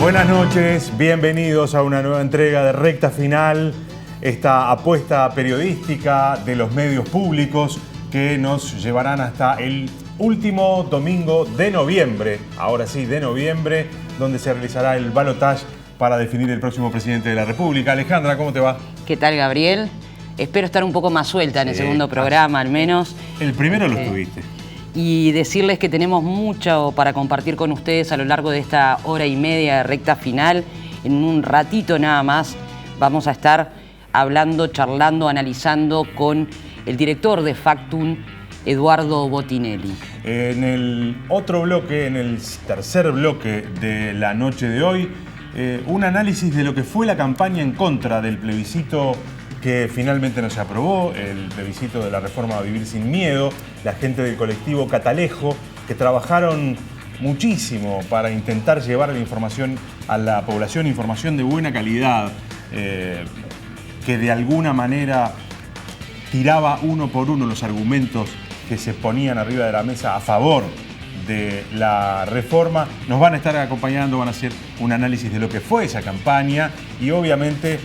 Buenas noches, bienvenidos a una nueva entrega de Recta Final, esta apuesta periodística de los medios públicos que nos llevarán hasta el último domingo de noviembre, ahora sí, de noviembre, donde se realizará el balotaje para definir el próximo presidente de la República. Alejandra, ¿cómo te va? ¿Qué tal, Gabriel? Espero estar un poco más suelta en el segundo programa, al menos. El primero lo estuviste. Y decirles que tenemos mucho para compartir con ustedes a lo largo de esta hora y media de Recta Final. En un ratito nada más vamos a estar hablando, charlando, analizando con el director de Factum, Eduardo Botinelli. En el otro bloque, en el tercer bloque de la noche de hoy, un análisis de lo que fue la campaña en contra del plebiscito que finalmente no se aprobó, el plebiscito de la reforma a Vivir Sin Miedo, la gente del colectivo Catalejo, que trabajaron muchísimo para intentar llevar la información a la población, información de buena calidad, que de alguna manera tiraba uno por uno los argumentos que se ponían arriba de la mesa a favor de la reforma. Nos van a estar acompañando, van a hacer un análisis de lo que fue esa campaña y obviamente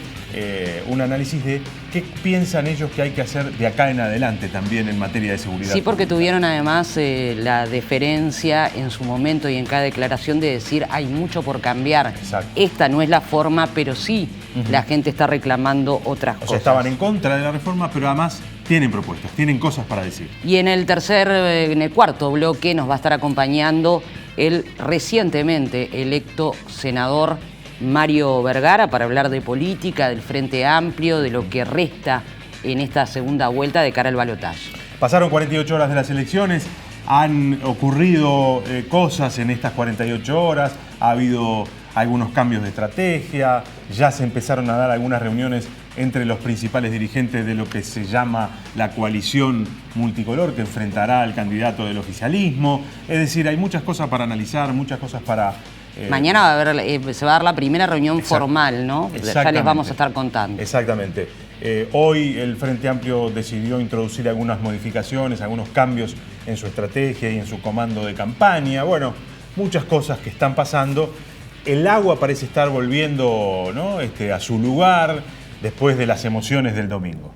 un análisis de qué piensan ellos que hay que hacer de acá en adelante también en materia de seguridad. Sí, porque tuvieron además la deferencia en su momento y en cada declaración de decir hay mucho por cambiar. Exacto. Esta no es la forma, pero sí la gente está reclamando otras cosas. O sea, estaban en contra de la reforma, pero además tienen propuestas, tienen cosas para decir. Y en el cuarto bloque nos va a estar acompañando el recientemente electo senador Mario Vergara para hablar de política, del Frente Amplio, de lo que resta en esta segunda vuelta de cara al balotaje. Pasaron 48 horas de las elecciones, han ocurrido cosas en estas 48 horas, ha habido algunos cambios de estrategia, ya se empezaron a dar algunas reuniones entre los principales dirigentes de lo que se llama la coalición multicolor que enfrentará al candidato del oficialismo. Es decir, hay muchas cosas para analizar, muchas cosas para... Mañana se va a dar la primera reunión formal, ¿no? Ya les vamos a estar contando. Exactamente. Hoy el Frente Amplio decidió introducir algunas modificaciones, algunos cambios en su estrategia y en su comando de campaña. Bueno, muchas cosas que están pasando. El agua parece estar volviendo, ¿no? a su lugar después de las emociones del domingo.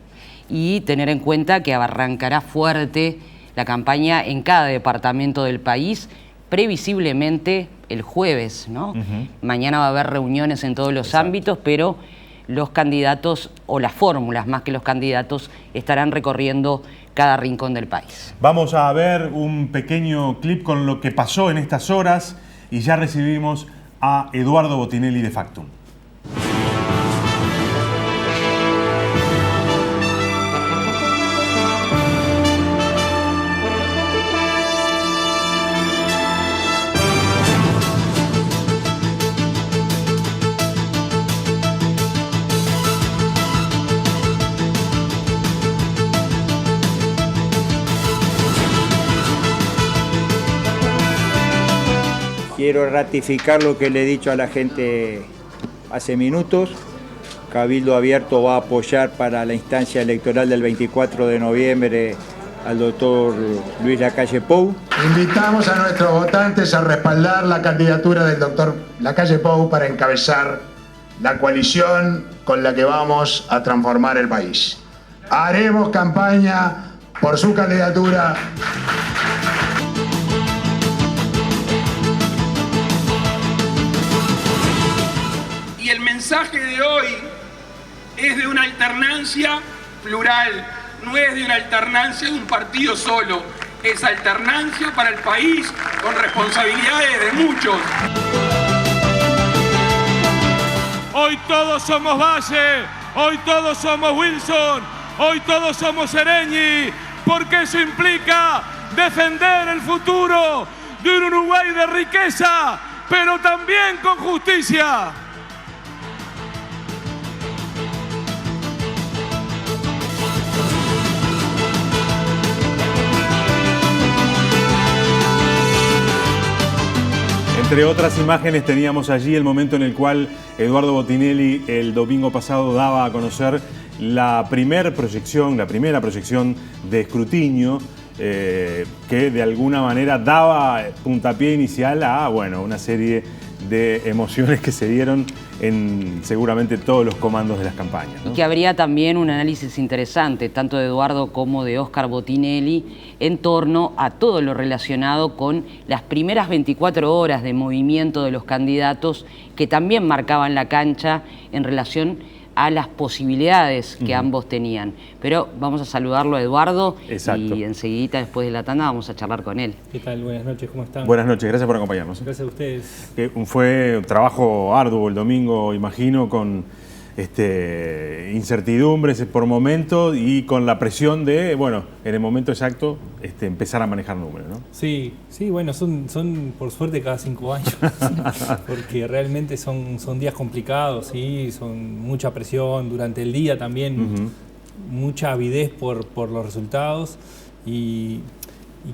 Y tener en cuenta que arrancará fuerte la campaña en cada departamento del país, previsiblemente el jueves, ¿no? Mañana va a haber reuniones en todos los ámbitos, pero los candidatos, o las fórmulas más que los candidatos, estarán recorriendo cada rincón del país. Vamos a ver un pequeño clip con lo que pasó en estas horas y ya recibimos a Eduardo Botinelli de Factum. Quiero ratificar lo que le he dicho a la gente hace minutos. Cabildo Abierto va a apoyar para la instancia electoral del 24 de noviembre al doctor Luis Lacalle Pou. Invitamos a nuestros votantes a respaldar la candidatura del doctor Lacalle Pou para encabezar la coalición con la que vamos a transformar el país. Haremos campaña por su candidatura. Y el mensaje de hoy es de una alternancia plural, no es de una alternancia de un partido solo, es alternancia para el país con responsabilidades de muchos. Hoy todos somos Valle, hoy todos somos Wilson, hoy todos somos Sereñi, porque eso implica defender el futuro de un Uruguay de riqueza, pero también con justicia. Entre otras imágenes teníamos allí el momento en el cual Eduardo Botinelli el domingo pasado daba a conocer la primera proyección de escrutinio que de alguna manera daba puntapié inicial a una serie de emociones que se dieron en seguramente todos los comandos de las campañas, ¿no? Y que habría también un análisis interesante, tanto de Eduardo como de Óscar Botinelli, en torno a todo lo relacionado con las primeras 24 horas de movimiento de los candidatos que también marcaban la cancha en relación a las posibilidades que ambos tenían. Pero vamos a saludarlo a Eduardo. Exacto. Y enseguida, después de la tanda, vamos a charlar con él. ¿Qué tal? Buenas noches, ¿cómo están? Buenas noches, gracias por acompañarnos. Gracias a ustedes. Fue un trabajo arduo el domingo, imagino, con incertidumbres por momento y con la presión de, bueno, en el momento exacto, empezar a manejar números, ¿no? Sí, bueno, son por suerte cada 5 años, porque realmente son días complicados, ¿sí? Son mucha presión durante el día también, mucha avidez por los resultados y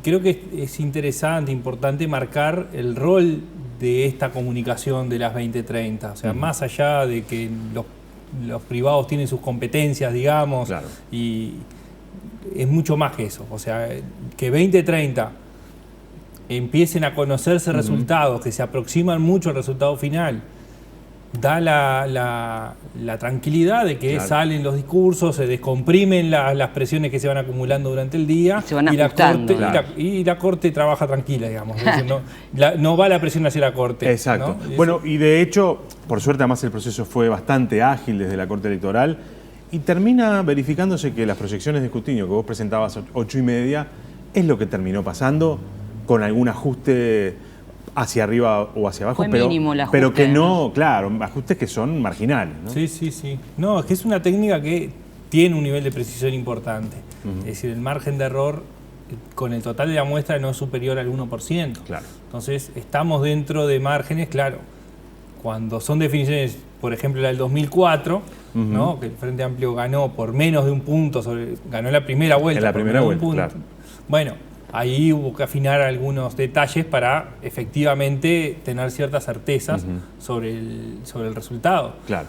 creo que es interesante, importante marcar el rol de esta comunicación de las 20:30, o sea, más allá de que los privados tienen sus competencias, digamos, claro, y es mucho más que eso. O sea, que 20:30 empiecen a conocerse resultados, que se aproximan mucho al resultado final, da la tranquilidad de que, claro, salen los discursos, se descomprimen las presiones que se van acumulando durante el día, se van y, ajustando, la corte trabaja tranquila, digamos. Es decir, no va la presión hacia la corte. Exacto. ¿No? Bueno, y de hecho, por suerte además el proceso fue bastante ágil desde la Corte Electoral y termina verificándose que las proyecciones de escrutinio que vos presentabas 8:30 es lo que terminó pasando, con algún ajuste hacia arriba o hacia abajo, fue mínimo el ajuste, pero que no, claro, ajustes que son marginales, ¿no? Sí. No, es que es una técnica que tiene un nivel de precisión importante. Es decir, el margen de error con el total de la muestra no es superior al 1%. Claro. Entonces, estamos dentro de márgenes, claro. Cuando son definiciones, por ejemplo, la del 2004, ¿no? Que el Frente Amplio ganó por menos de un punto, ganó la primera vuelta. En la primera vuelta, claro. Bueno, ahí hubo que afinar algunos detalles para efectivamente tener ciertas certezas sobre el resultado. Claro.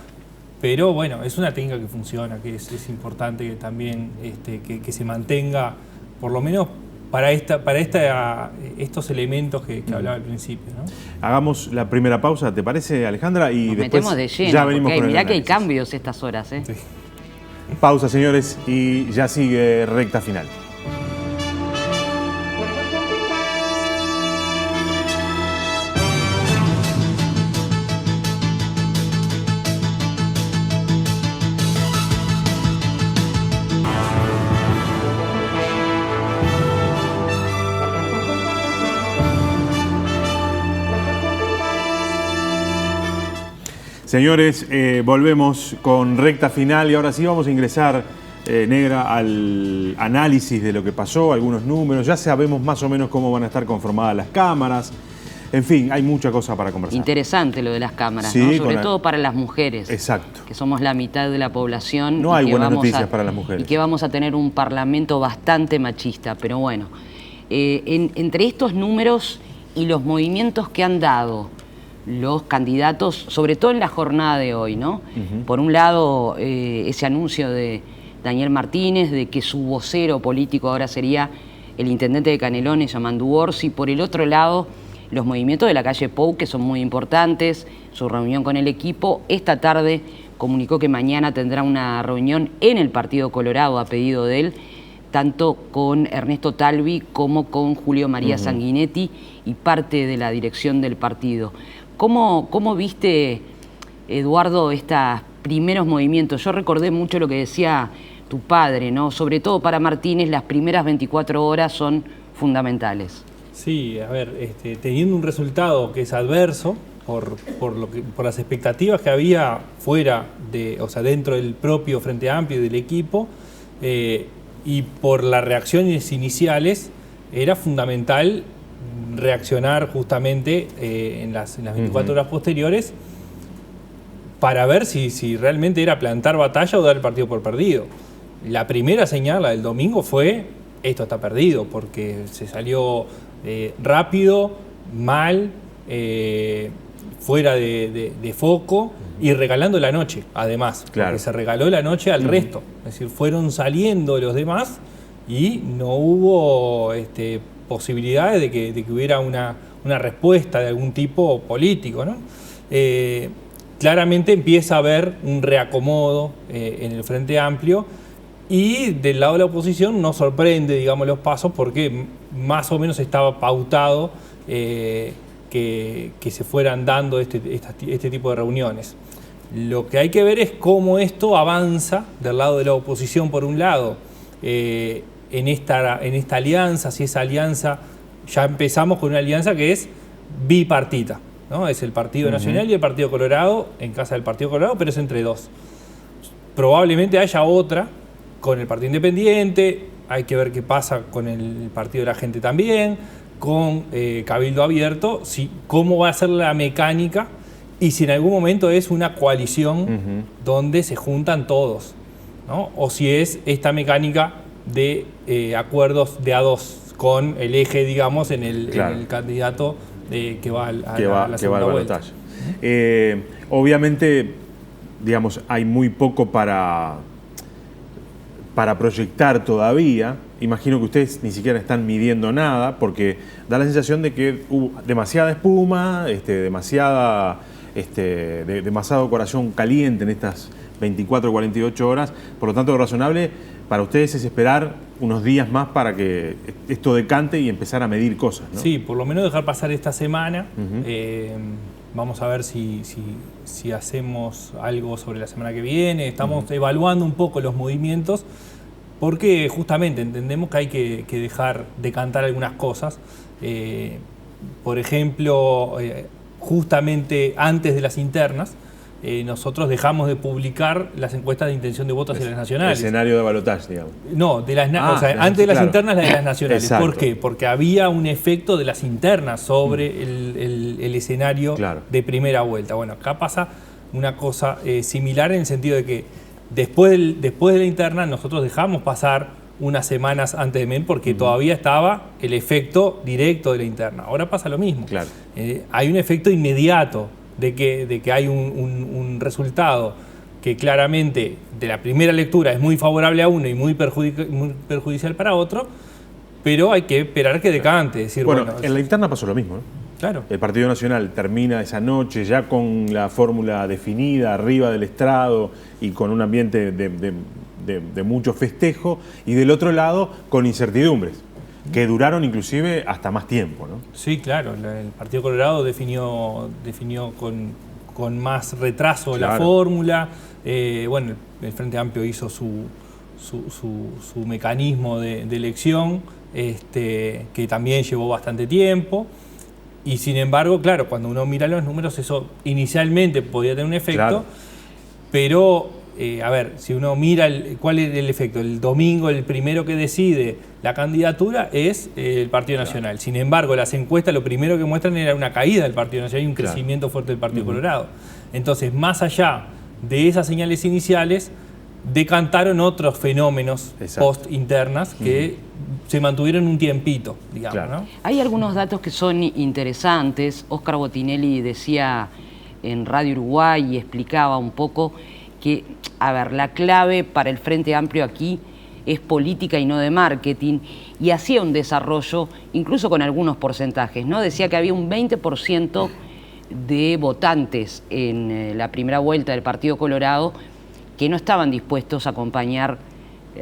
Pero bueno, es una técnica que funciona, que es importante que también que se mantenga, por lo menos para estos elementos que hablaba al principio, ¿no? Hagamos la primera pausa, ¿te parece, Alejandra? Y nos después metemos de lleno, ya venimos con el mirá que hay análisis. cambios estas horas, ¿eh? Sí. Pausa, señores, y ya sigue recta final. Señores, volvemos con recta final y ahora sí vamos a ingresar, Negra, al análisis de lo que pasó, algunos números. Ya sabemos más o menos cómo van a estar conformadas las cámaras. En fin, hay mucha cosa para conversar. Interesante lo de las cámaras, sí, ¿no? Sobre todo para las mujeres. Exacto. Que somos la mitad de la población. No hay buenas noticias para las mujeres. Y que vamos a tener un parlamento bastante machista, pero bueno. Entre estos números y los movimientos que han dado los candidatos, sobre todo en la jornada de hoy, ¿no? Por un lado, ese anuncio de Daniel Martínez de que su vocero político ahora sería el intendente de Canelones, Yamandu Orsi. Por el otro lado, los movimientos de la calle Pou, que son muy importantes, su reunión con el equipo. Esta tarde comunicó que mañana tendrá una reunión en el Partido Colorado a pedido de él, tanto con Ernesto Talvi como con Julio María Sanguinetti y parte de la dirección del partido. ¿Cómo viste, Eduardo, estos primeros movimientos? Yo recordé mucho lo que decía tu padre, ¿no? Sobre todo para Martínez, las primeras 24 horas son fundamentales. Sí, a ver, teniendo un resultado que es adverso por las expectativas que había fuera o sea, dentro del propio Frente Amplio y del equipo, y por las reacciones iniciales, era fundamental reaccionar justamente en las 24 horas posteriores para ver si realmente era plantar batalla o dar el partido por perdido. La primera señal, la del domingo, fue: esto está perdido, porque se salió rápido, mal, fuera de foco y regalando la noche, además. Claro. Porque se regaló la noche al resto. Es decir, fueron saliendo los demás y no hubo posibilidades de que hubiera una respuesta de algún tipo político, ¿no? Claramente empieza a haber un reacomodo en el Frente Amplio, y del lado de la oposición nos sorprende, digamos, los pasos, porque más o menos estaba pautado que se fueran dando este tipo de reuniones. Lo que hay que ver es cómo esto avanza del lado de la oposición, por un lado, en esta alianza, si esa alianza, ya empezamos con una alianza que es bipartita, ¿no? Es el Partido Nacional y el Partido Colorado, en casa del Partido Colorado, pero es entre dos. Probablemente haya otra con el Partido Independiente, hay que ver qué pasa con el Partido de la Gente también, con Cabildo Abierto, cómo va a ser la mecánica y si en algún momento es una coalición donde se juntan todos, ¿no? O si es esta mecánica de acuerdos de a dos con el eje, digamos, en el candidato que va a la segunda vuelta. Obviamente, digamos, hay muy poco para proyectar todavía. Imagino que ustedes ni siquiera están midiendo nada, porque da la sensación de que hubo demasiada espuma, demasiado corazón caliente en estas 24 o 48 horas. Por lo tanto, lo razonable para ustedes es esperar unos días más para que esto decante y empezar a medir cosas, ¿no? Sí, por lo menos dejar pasar esta semana. Vamos a ver si hacemos algo sobre la semana que viene. Estamos evaluando un poco los movimientos, porque justamente entendemos que hay que dejar decantar algunas cosas. Por ejemplo, justamente antes de las internas, nosotros dejamos de publicar las encuestas de intención de voto hacia las nacionales. El escenario de balotaje, digamos. No, antes de las internas, las de las nacionales. Exacto. ¿Por qué? Porque había un efecto de las internas sobre el escenario de primera vuelta. Bueno, acá pasa una cosa similar, en el sentido de que después de la interna nosotros dejamos pasar unas semanas antes de MEN, porque todavía estaba el efecto directo de la interna. Ahora pasa lo mismo. Claro. Hay un efecto inmediato de que hay un resultado que claramente de la primera lectura es muy favorable a uno y muy perjudicial para otro, pero hay que esperar que decante. Decir, bueno, en la interna pasó lo mismo, ¿no? Claro. El Partido Nacional termina esa noche ya con la fórmula definida arriba del estrado y con un ambiente de mucho festejo, y del otro lado con incertidumbres que duraron inclusive hasta más tiempo, ¿no? Sí, claro. El Partido Colorado definió con más retraso la fórmula. Bueno, el Frente Amplio hizo su mecanismo de elección, que también llevó bastante tiempo. Y sin embargo, claro, cuando uno mira los números, eso inicialmente podía tener un efecto, pero a ver, si uno mira ¿cuál es el efecto? El domingo, el primero que decide la candidatura es el Partido Nacional. Sin embargo, las encuestas lo primero que muestran era una caída del Partido Nacional y un crecimiento fuerte del Partido Colorado. Entonces, más allá de esas señales iniciales, decantaron otros fenómenos post-internas que se mantuvieron un tiempito, digamos, ¿no? Hay algunos datos que son interesantes. Óscar Botinelli decía en Radio Uruguay y explicaba un poco que, a ver, la clave para el Frente Amplio aquí es política y no de marketing, y hacía un desarrollo incluso con algunos porcentajes, ¿no? Decía que había un 20% de votantes en la primera vuelta del Partido Colorado que no estaban dispuestos a acompañar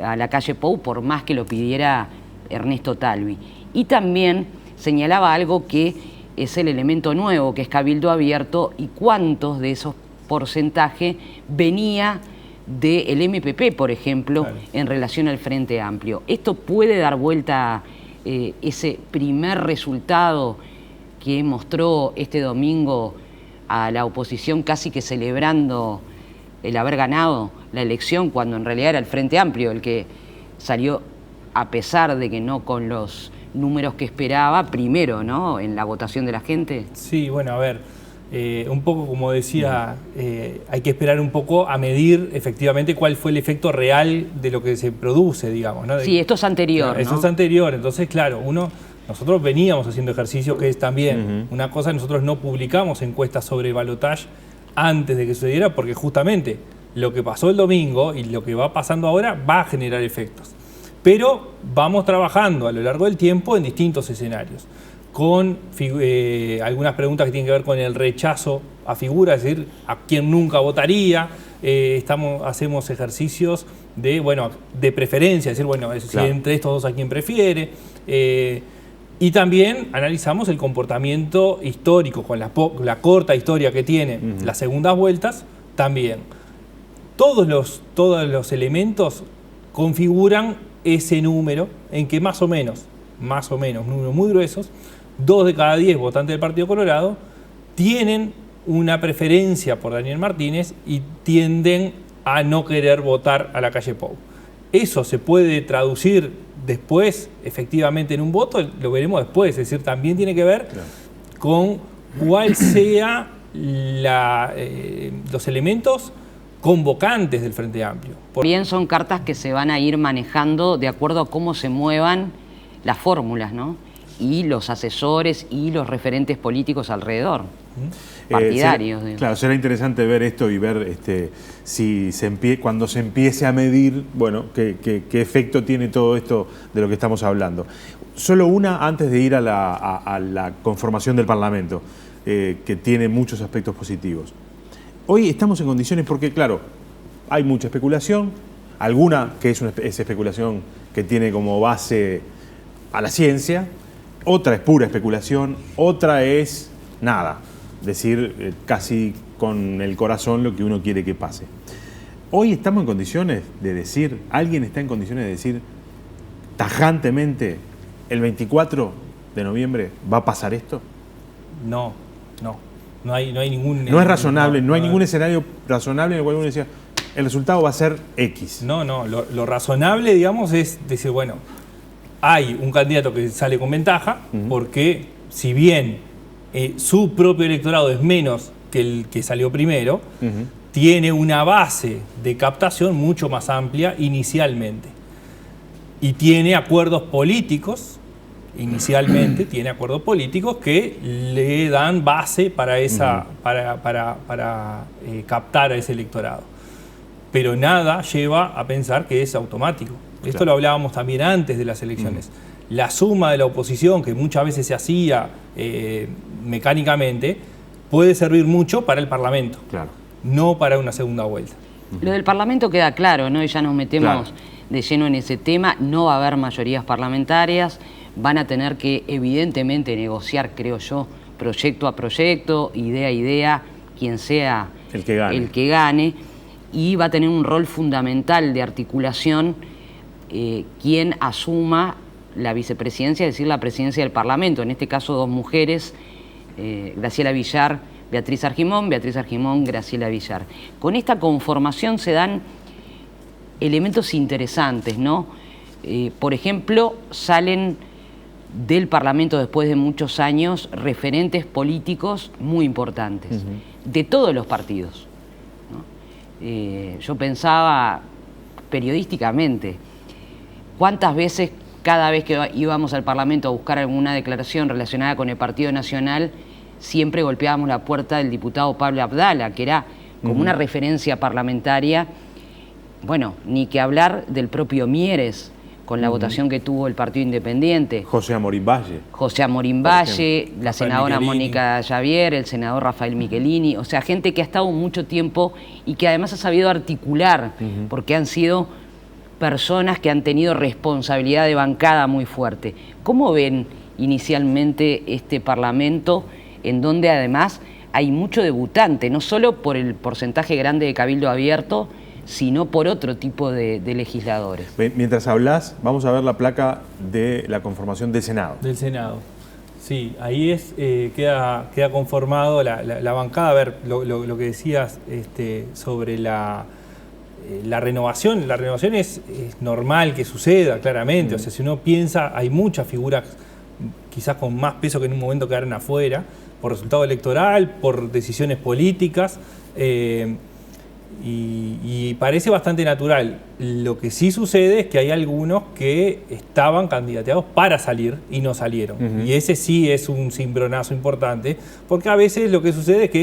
a Lacalle Pou por más que lo pidiera Ernesto Talvi. Y también señalaba algo que es el elemento nuevo, que es Cabildo Abierto, y cuántos de esos porcentajes venía del MPP, por ejemplo, en relación al Frente Amplio. ¿Esto puede dar vuelta ese primer resultado que mostró este domingo a la oposición, casi que celebrando el haber ganado la elección, cuando en realidad era el Frente Amplio el que salió, a pesar de que no con los números que esperaba, primero, ¿no?, en la votación de la gente? Sí, bueno, a ver, un poco como decía, hay que esperar un poco a medir efectivamente cuál fue el efecto real de lo que se produce, digamos, ¿no? Sí, esto es anterior, ¿no? Esto es anterior, entonces, claro, nosotros veníamos haciendo ejercicio que es también una cosa. Nosotros no publicamos encuestas sobre balotaje antes de que sucediera, porque justamente lo que pasó el domingo y lo que va pasando ahora va a generar efectos. pero vamos trabajando a lo largo del tiempo en distintos escenarios, con algunas preguntas que tienen que ver con el rechazo a figuras, es decir, a quién nunca votaría. Hacemos ejercicios de preferencia, es decir, bueno, si entre estos dos a quién prefiere. Y también analizamos el comportamiento histórico, con la corta historia que tiene las segundas vueltas, también. Todos los elementos configuran ese número en que más o menos, números muy gruesos, 2 de cada 10 votantes del Partido Colorado tienen una preferencia por Daniel Martínez y tienden a no querer votar a Lacalle Pou. Eso se puede traducir después, efectivamente, en un voto, lo veremos después, es decir, también tiene que ver con cuál sea los elementos convocantes del Frente Amplio. Bien, son cartas que se van a ir manejando de acuerdo a cómo se muevan las fórmulas, ¿no? Y los asesores y los referentes políticos alrededor, partidarios. Claro, será interesante ver esto y ver si cuando se empiece a medir, bueno, qué efecto tiene todo esto de lo que estamos hablando. Solo una antes de ir a la conformación del Parlamento, que tiene muchos aspectos positivos. Hoy estamos en condiciones porque, claro, hay mucha especulación, alguna que es especulación que tiene como base a la ciencia, otra es pura especulación, otra es nada, decir casi con el corazón lo que uno quiere que pase. Hoy estamos en condiciones de decir, alguien está en condiciones de decir tajantemente, el 24 de noviembre va a pasar esto. No hay ningún... No es razonable, no hay ningún escenario razonable en el cual uno decía, el resultado va a ser X. No, lo razonable, digamos, es decir, bueno, hay un candidato que sale con ventaja, porque si bien su propio electorado es menos que el que salió primero, tiene una base de captación mucho más amplia inicialmente. Y tiene acuerdos políticos, tiene acuerdos políticos que le dan base para captar a ese electorado. Pero nada lleva a pensar que es automático. Esto lo hablábamos también antes de las elecciones. La suma de la oposición, que muchas veces se hacía mecánicamente, puede servir mucho para el Parlamento, no para una segunda vuelta. Lo del Parlamento queda claro, ¿no? Y ya nos metemos de lleno en ese tema. No va a haber mayorías parlamentarias, van a tener que evidentemente negociar, creo yo, proyecto a proyecto, idea a idea, quien sea el que gane, y va a tener un rol fundamental de articulación quien asuma la vicepresidencia, es decir, la presidencia del Parlamento. En este caso, 2 mujeres, Graciela Villar, Beatriz Argimón, Graciela Villar. Con esta conformación se dan elementos interesantes, ¿no? Por ejemplo, salen del Parlamento después de muchos años referentes políticos muy importantes, de todos los partidos, ¿no? Yo pensaba periodísticamente, ¿cuántas veces cada vez que íbamos al Parlamento a buscar alguna declaración relacionada con el Partido Nacional, siempre golpeábamos la puerta del diputado Pablo Abdala, que era como una referencia parlamentaria? Bueno, ni que hablar del propio Mieres, con la votación que tuvo el Partido Independiente. José Amorín Valle, la senadora Mónica Javier, el senador Rafael Michelini, o sea, gente que ha estado mucho tiempo y que además ha sabido articular, porque han sido personas que han tenido responsabilidad de bancada muy fuerte. ¿Cómo ven inicialmente este Parlamento, en donde además hay mucho debutante, no solo por el porcentaje grande de cabildo abierto, sino por otro tipo de legisladores? Mientras hablas, vamos a ver la placa de la conformación del Senado. Del Senado. Sí, ahí queda conformado la bancada. A ver, lo que decías sobre la renovación. La renovación es normal que suceda, claramente. O sea, si uno piensa, hay muchas figuras quizás con más peso que en un momento quedaron afuera, por resultado electoral, por decisiones políticas. Y parece bastante natural. Lo que sí sucede es que hay algunos que estaban candidateados para salir y no salieron. Y ese sí es un cimbronazo importante, porque a veces lo que sucede es que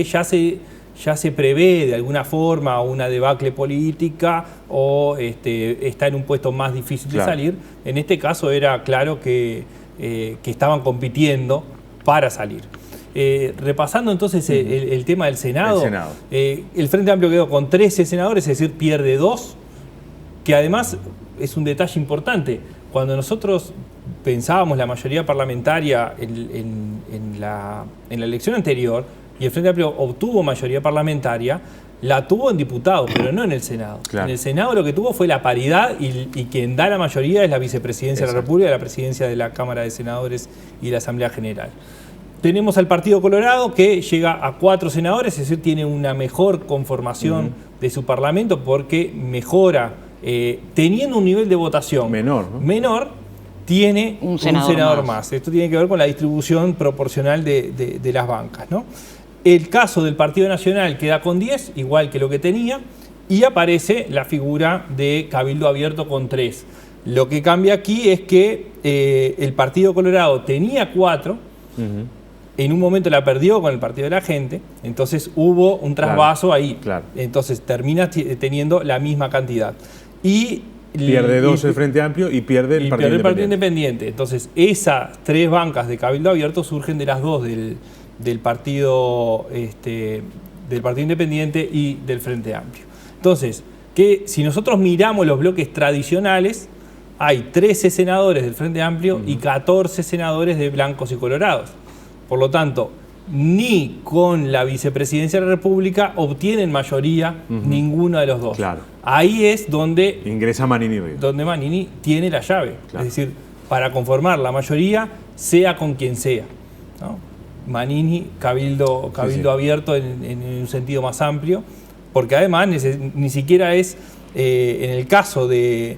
ya se prevé de alguna forma una debacle política o está en un puesto más difícil de salir. En este caso era claro que estaban compitiendo para salir. Repasando entonces el tema del Senado, el Frente Amplio quedó con 13 senadores, es decir, pierde 2, que además es un detalle importante. Cuando nosotros pensábamos la mayoría parlamentaria en la elección anterior, y el Frente Amplio obtuvo mayoría parlamentaria, la tuvo en diputados, pero no en el Senado. En el Senado lo que tuvo fue la paridad y quien da la mayoría es la vicepresidencia de la República, la presidencia de la Cámara de Senadores y la Asamblea General. Tenemos al Partido Colorado que llega a 4 senadores, es decir, tiene una mejor conformación de su parlamento porque mejora, teniendo un nivel de votación menor, tiene un senador más. Esto tiene que ver con la distribución proporcional de las bancas, ¿no? El caso del Partido Nacional queda con 10, igual que lo que tenía, y aparece la figura de Cabildo Abierto con 3. Lo que cambia aquí es que el Partido Colorado tenía 4, en un momento la perdió con el Partido de la Gente, entonces hubo un trasvaso ahí. Entonces termina teniendo la misma cantidad. Y pierde 2 el Frente Amplio y pierde el Partido Independiente. Entonces esas 3 bancas de Cabildo Abierto surgen de las 2 del Partido Independiente y del Frente Amplio. Entonces, que si nosotros miramos los bloques tradicionales, hay 13 senadores del Frente Amplio y 14 senadores de blancos y colorados. Por lo tanto, ni con la vicepresidencia de la República obtienen mayoría ninguno de los dos. Ahí es donde ingresa Manini Ríos. Donde Manini tiene la llave. Es decir, para conformar la mayoría, sea con quien sea, ¿no? Manini, Cabildo Abierto en un sentido más amplio, porque además ni siquiera es, en el caso de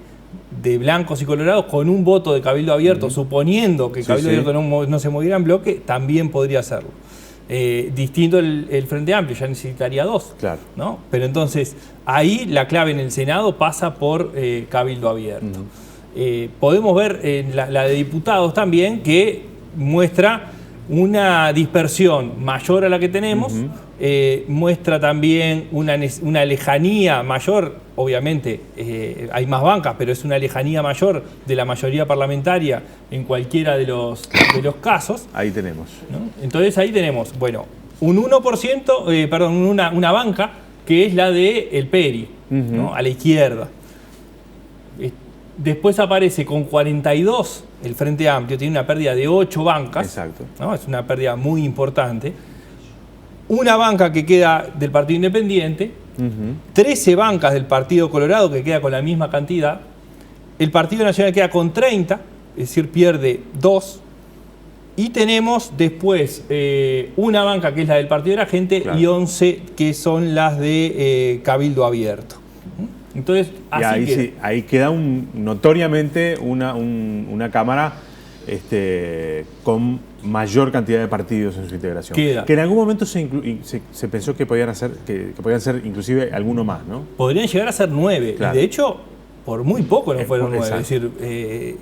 blancos y colorados, con un voto de Cabildo Abierto, suponiendo que Cabildo Abierto no se moviera en bloque, también podría hacerlo. Distinto el Frente Amplio, ya necesitaría 2, ¿no? Pero entonces, ahí la clave en el Senado pasa por Cabildo Abierto. Podemos ver en la de diputados también que muestra una dispersión mayor a la que tenemos, muestra también una lejanía mayor, obviamente hay más bancas, pero es una lejanía mayor de la mayoría parlamentaria en cualquiera de los casos. Ahí tenemos, ¿no? Entonces ahí tenemos, bueno, un 1%, una banca que es la de el PERI, ¿no? A la izquierda. Después aparece con 42 el Frente Amplio, tiene una pérdida de 8 bancas, ¿no? Es una pérdida muy importante. Una banca que queda del Partido Independiente, 13 bancas del Partido Colorado que queda con la misma cantidad, el Partido Nacional queda con 30, es decir, pierde 2, y tenemos después una banca que es la del Partido de la Gente y 11 que son las de Cabildo Abierto. Entonces, ahí queda notoriamente una Cámara con mayor cantidad de partidos en su integración. Que en algún momento se pensó que podían ser inclusive alguno más, ¿no? Podrían llegar a ser 9, y de hecho, por muy poco no fueron 9. Es decir,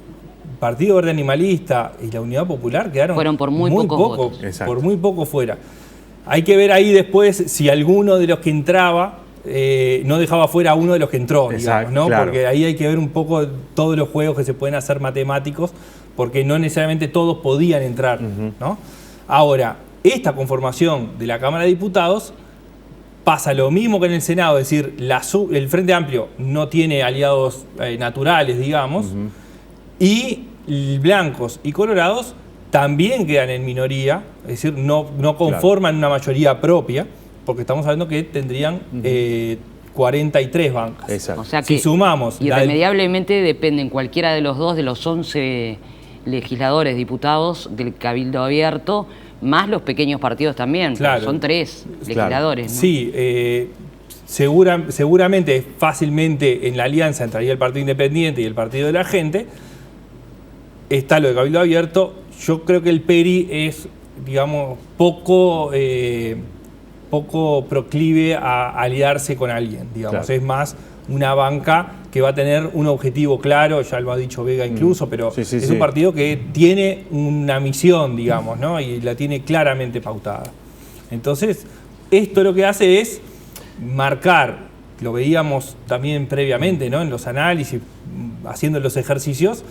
Partido Verde Animalista y la Unidad Popular fueron por muy pocos votos. Por muy poco fuera. Hay que ver ahí después si alguno de los que entraba no dejaba fuera a uno de los que entró, digamos, ¿no? Porque ahí hay que ver un poco todos los juegos que se pueden hacer matemáticos, porque no necesariamente todos podían entrar, ¿no? Ahora, esta conformación de la Cámara de Diputados pasa lo mismo que en el Senado, es decir, el Frente Amplio no tiene aliados naturales, digamos, y blancos y colorados también quedan en minoría, es decir, no conforman una mayoría propia, porque estamos hablando que tendrían 43 bancas. O sea que si sumamos... irremediablemente dependen cualquiera de los 2 de los 11 legisladores, diputados del Cabildo Abierto, más los pequeños partidos también. Son 3 legisladores, ¿no? Sí, seguramente, fácilmente en la alianza entraría el Partido Independiente y el Partido de la Gente. Está lo de Cabildo Abierto. Yo creo que el PERI es, digamos, poco proclive a aliarse con alguien, digamos. Es más una banca que va a tener un objetivo claro, ya lo ha dicho Vega incluso, pero es un partido que tiene una misión, digamos, ¿no? Y la tiene claramente pautada. Entonces, esto lo que hace es marcar, lo veíamos también previamente, ¿no?, en los análisis, haciendo los ejercicios,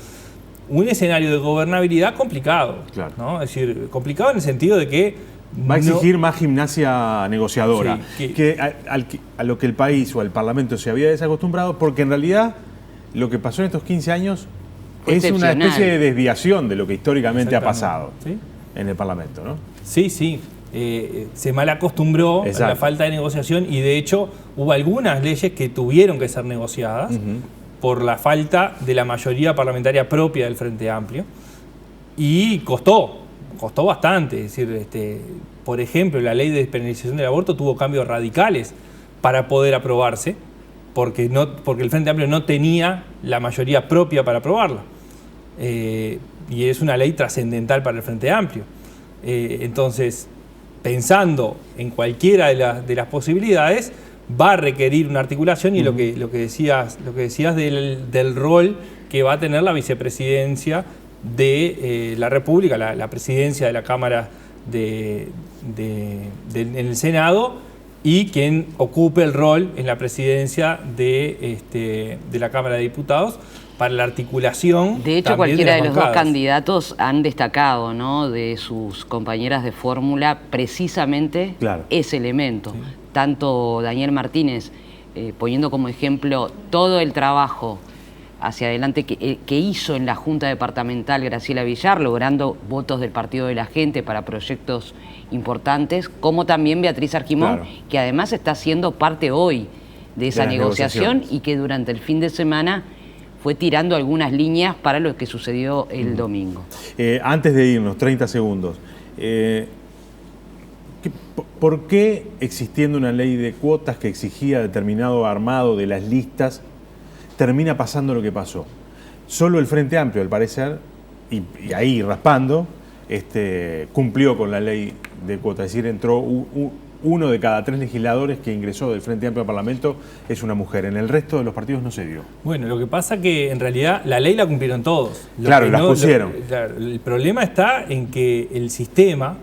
un escenario de gobernabilidad complicado, claro, ¿no? Es decir, complicado en el sentido de que va a exigir más gimnasia negociadora, sí, a lo que el país o el Parlamento se había desacostumbrado, porque en realidad lo que pasó en estos 15 años es una especie de desviación de lo que históricamente ha pasado, ¿sí?, en el Parlamento, ¿no? Sí, sí. Se mal acostumbró a la falta de negociación y de hecho hubo algunas leyes que tuvieron que ser negociadas por la falta de la mayoría parlamentaria propia del Frente Amplio y costó bastante. Es decir, por ejemplo, la ley de despenalización del aborto tuvo cambios radicales para poder aprobarse porque el Frente Amplio no tenía la mayoría propia para aprobarla. Y es una ley trascendental para el Frente Amplio. Entonces, pensando en cualquiera de las posibilidades, va a requerir una articulación y lo que decías del rol que va a tener la vicepresidencia de la República, la presidencia de la Cámara en el Senado y quien ocupe el rol en la presidencia de la Cámara de Diputados para la articulación. De hecho, cualquiera de los dos candidatos han destacado, ¿no?, de sus compañeras de fórmula precisamente ese elemento. Sí. Tanto Daniel Martínez, poniendo como ejemplo todo el trabajo hacia adelante que hizo en la Junta Departamental Graciela Villar, logrando votos del Partido de la Gente para proyectos importantes, como también Beatriz Argimón, que además está siendo parte hoy de esa negociación y que durante el fin de semana fue tirando algunas líneas para lo que sucedió el domingo. Antes de irnos, 30 segundos. ¿Por qué, existiendo una ley de cuotas que exigía determinado armado de las listas, termina pasando lo que pasó? Solo el Frente Amplio, al parecer, y ahí raspando, cumplió con la ley de cuotas. Es decir, entró uno de cada 3 legisladores que ingresó del Frente Amplio al Parlamento es una mujer. En el resto de los partidos no se dio. Bueno, lo que pasa que en realidad la ley la cumplieron todos. Claro, las pusieron. El problema está en que el sistema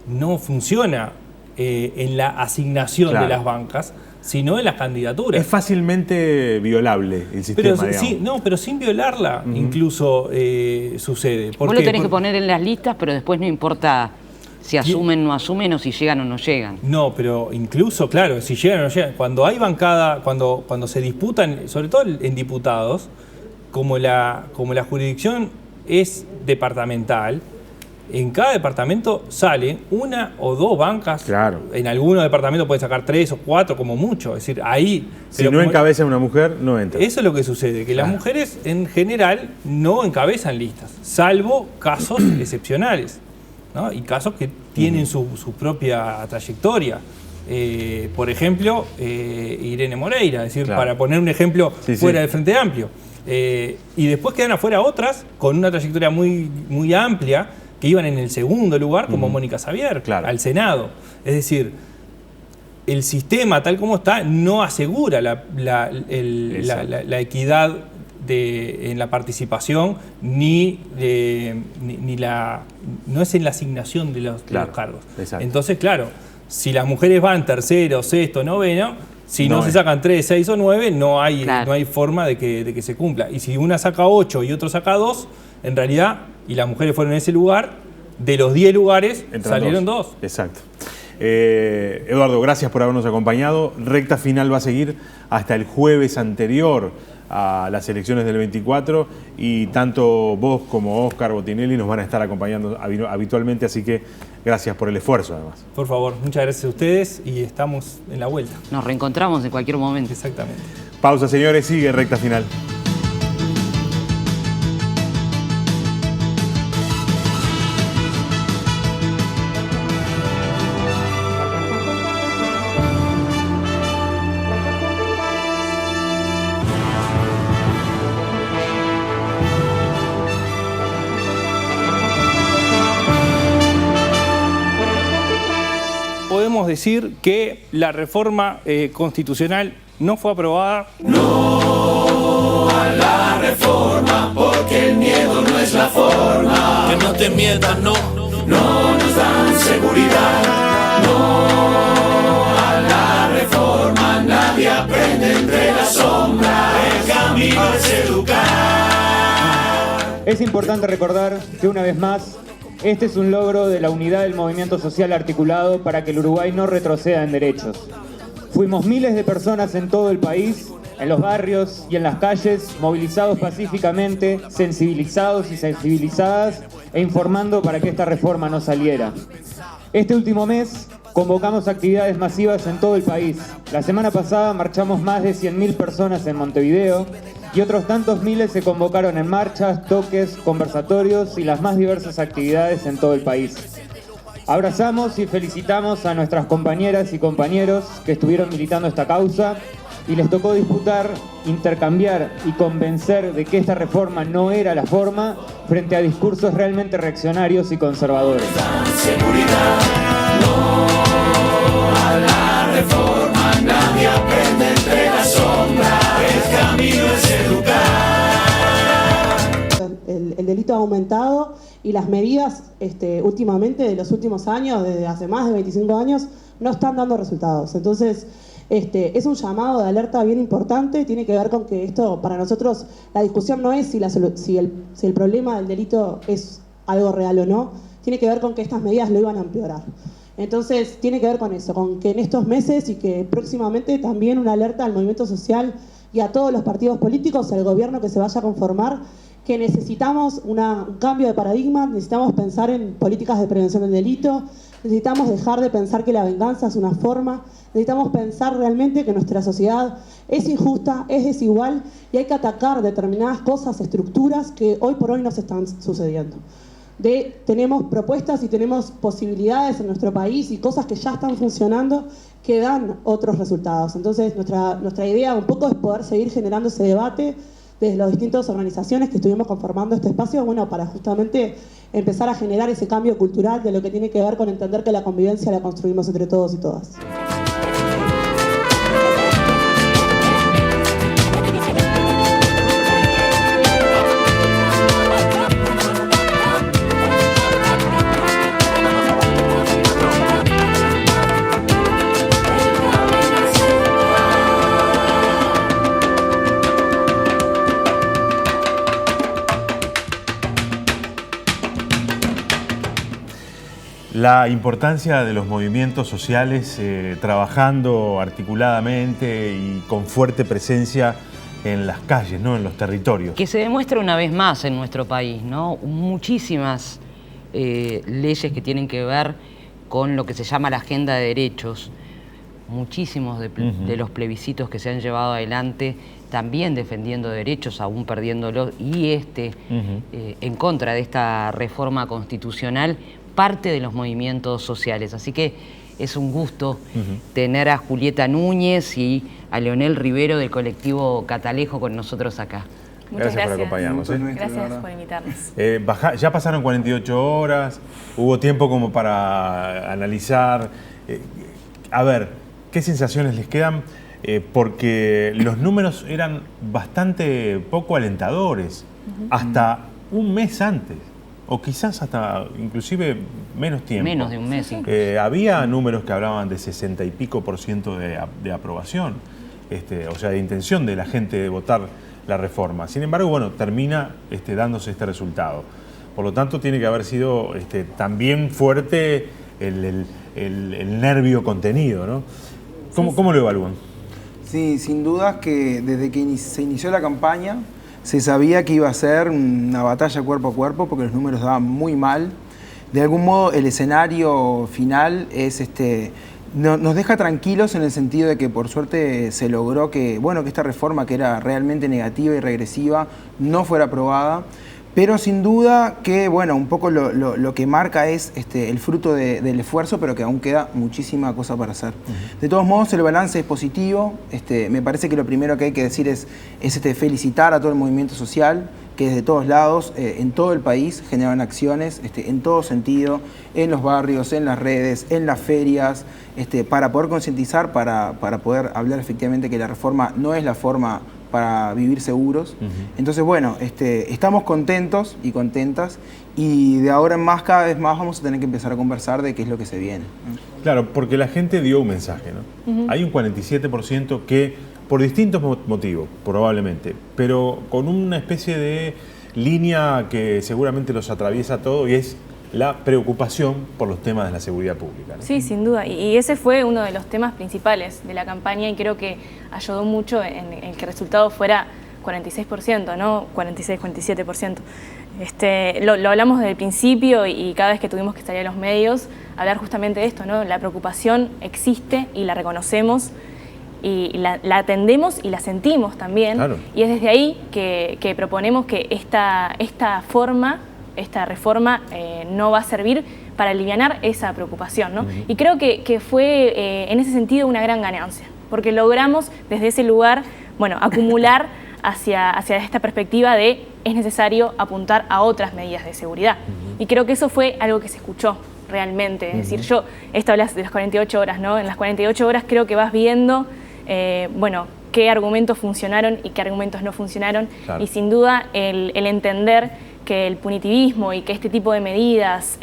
no funciona en la asignación de las bancas, sino en las candidaturas. Es fácilmente violable el sistema, pero sin violarla incluso sucede. Vos lo tenés que poner en las listas, pero después no importa si asumen o no asumen o si llegan o no llegan. No, pero incluso, claro, si llegan o no llegan. Cuando hay bancada, cuando se disputan, sobre todo en diputados, como la jurisdicción es departamental, en cada departamento salen 1 o 2 bancas. Claro. En algunos departamentos puede sacar 3 o 4 como mucho. Es decir, ahí... Si no encabeza una mujer, no entra. Eso es lo que sucede, que las mujeres en general no encabezan listas, salvo casos excepcionales, ¿no? Y casos que tienen su propia trayectoria. Por ejemplo, Irene Moreira, es decir, para poner un ejemplo fuera del Frente Amplio. Y después quedan afuera otras con una trayectoria muy, muy amplia, que iban en el segundo lugar, como Mónica Xavier, al Senado. Es decir, el sistema tal como está no asegura la equidad en la participación, no es en la asignación de los cargos. Exacto. Entonces, claro, si las mujeres van tercero, sexto, noveno, si no se sacan 3, 6 o 9, no hay forma de que se cumpla. Y si una saca 8 y otro saca 2, en realidad, y las mujeres fueron en ese lugar, de los 10 lugares salieron 2. Exacto. Eduardo, gracias por habernos acompañado. Recta final va a seguir hasta el jueves anterior a las elecciones del 24 y tanto vos como Óscar Botinelli nos van a estar acompañando habitualmente, así que gracias por el esfuerzo además. Por favor, muchas gracias a ustedes y estamos en la vuelta. Nos reencontramos en cualquier momento. Exactamente. Pausa, señores, sigue Recta Final. Podemos decir que la reforma constitucional no fue aprobada. No a la reforma, porque el miedo no es la forma. Que no te mientan, no nos dan seguridad. No sombra, el camino es educar. Es importante recordar que una vez más, este es un logro de la unidad del movimiento social articulado para que el Uruguay no retroceda en derechos. Fuimos miles de personas en todo el país, en los barrios y en las calles, movilizados pacíficamente, sensibilizados y sensibilizadas e informando para que esta reforma no saliera. Este último mes convocamos actividades masivas en todo el país. La semana pasada marchamos más de 100.000 personas en Montevideo y otros tantos miles se convocaron en marchas, toques, conversatorios y las más diversas actividades en todo el país. Abrazamos y felicitamos a nuestras compañeras y compañeros que estuvieron militando esta causa y les tocó disputar, intercambiar y convencer de que esta reforma no era la forma frente a discursos realmente reaccionarios y conservadores. Seguridad, no a la reforma, nadie aprende entre la sombra, el camino es educar. El delito ha aumentado y las medidas últimamente, de los últimos años, desde hace más de 25 años, no están dando resultados. Entonces, es un llamado de alerta bien importante, tiene que ver con que esto, para nosotros, la discusión no es si el problema del delito es algo real o no, tiene que ver con que estas medidas lo iban a empeorar. Entonces, tiene que ver con eso, con que en estos meses y que próximamente también una alerta al movimiento social y a todos los partidos políticos, al gobierno que se vaya a conformar, que necesitamos un cambio de paradigma, necesitamos pensar en políticas de prevención del delito, necesitamos dejar de pensar que la venganza es una forma, necesitamos pensar realmente que nuestra sociedad es injusta, es desigual y hay que atacar determinadas cosas, estructuras que hoy por hoy nos están sucediendo. Tenemos propuestas y tenemos posibilidades en nuestro país y cosas que ya están funcionando que dan otros resultados. Entonces nuestra idea un poco es poder seguir generando ese debate desde las distintas organizaciones que estuvimos conformando este espacio, bueno, para justamente empezar a generar ese cambio cultural de lo que tiene que ver con entender que la convivencia la construimos entre todos y todas. La importancia de los movimientos sociales trabajando articuladamente y con fuerte presencia en las calles, ¿no? En los territorios. Que se demuestra una vez más en nuestro país, ¿no? Muchísimas leyes que tienen que ver con lo que se llama la agenda de derechos, muchísimos de los plebiscitos que se han llevado adelante también defendiendo derechos, aún perdiéndolos, y en contra de esta reforma constitucional, parte de los movimientos sociales. Así que es un gusto tener a Julieta Núñez y a Leonel Rivero del colectivo Catalejo con nosotros acá. Muchas gracias por acompañarnos. Gracias por invitarnos. Ya pasaron 48 horas, hubo tiempo como para analizar. A ver, ¿qué sensaciones les quedan? Porque los números eran bastante poco alentadores, hasta un mes antes. O quizás hasta inclusive menos tiempo. Menos de un mes incluso. Había números que hablaban de 60 y pico % de aprobación, o sea, de intención de la gente de votar la reforma. Sin embargo, bueno, termina dándose este resultado. Por lo tanto, tiene que haber sido también fuerte el nervio contenido, ¿no? ¿Cómo lo evalúan? Sí, sin dudas que desde que se inició la campaña se sabía que iba a ser una batalla cuerpo a cuerpo porque los números daban muy mal. De algún modo el escenario final es nos deja tranquilos en el sentido de que por suerte se logró que esta reforma, que era realmente negativa y regresiva, no fuera aprobada. Pero sin duda que, un poco lo que marca es el fruto del esfuerzo, pero que aún queda muchísima cosa para hacer. De todos modos, el balance es positivo. Me parece que lo primero que hay que decir es felicitar a todo el movimiento social, que desde todos lados, en todo el país, generan acciones en todo sentido, en los barrios, en las redes, en las ferias, para poder concientizar, para poder hablar efectivamente que la reforma no es la forma para vivir seguros. Entonces, estamos contentos y contentas y de ahora en más, cada vez más vamos a tener que empezar a conversar de qué es lo que se viene. Claro, porque la gente dio un mensaje, ¿no? Hay un 47% que por distintos motivos, probablemente, pero con una especie de línea que seguramente los atraviesa a todos, y es la preocupación por los temas de la seguridad pública, ¿no? Sí, sin duda. Y ese fue uno de los temas principales de la campaña y creo que ayudó mucho en que el resultado fuera 46%, ¿no? 46, 47%. Lo hablamos desde el principio y cada vez que tuvimos que salir a los medios, hablar justamente de esto, ¿no? La preocupación existe y la reconocemos y la atendemos y la sentimos también. Claro. Y es desde ahí que proponemos que esta reforma no va a servir para alivianar esa preocupación, ¿no? Y creo que fue en ese sentido una gran ganancia, porque logramos desde ese lugar, bueno, acumular hacia esta perspectiva de es necesario apuntar a otras medidas de seguridad. Y creo que eso fue algo que se escuchó realmente. Es decir, esto hablas de las 48 horas, ¿no? En las 48 horas creo que vas viendo, bueno, qué argumentos funcionaron y qué argumentos no funcionaron. Claro. Y sin duda el entender que el punitivismo y que este tipo de medidas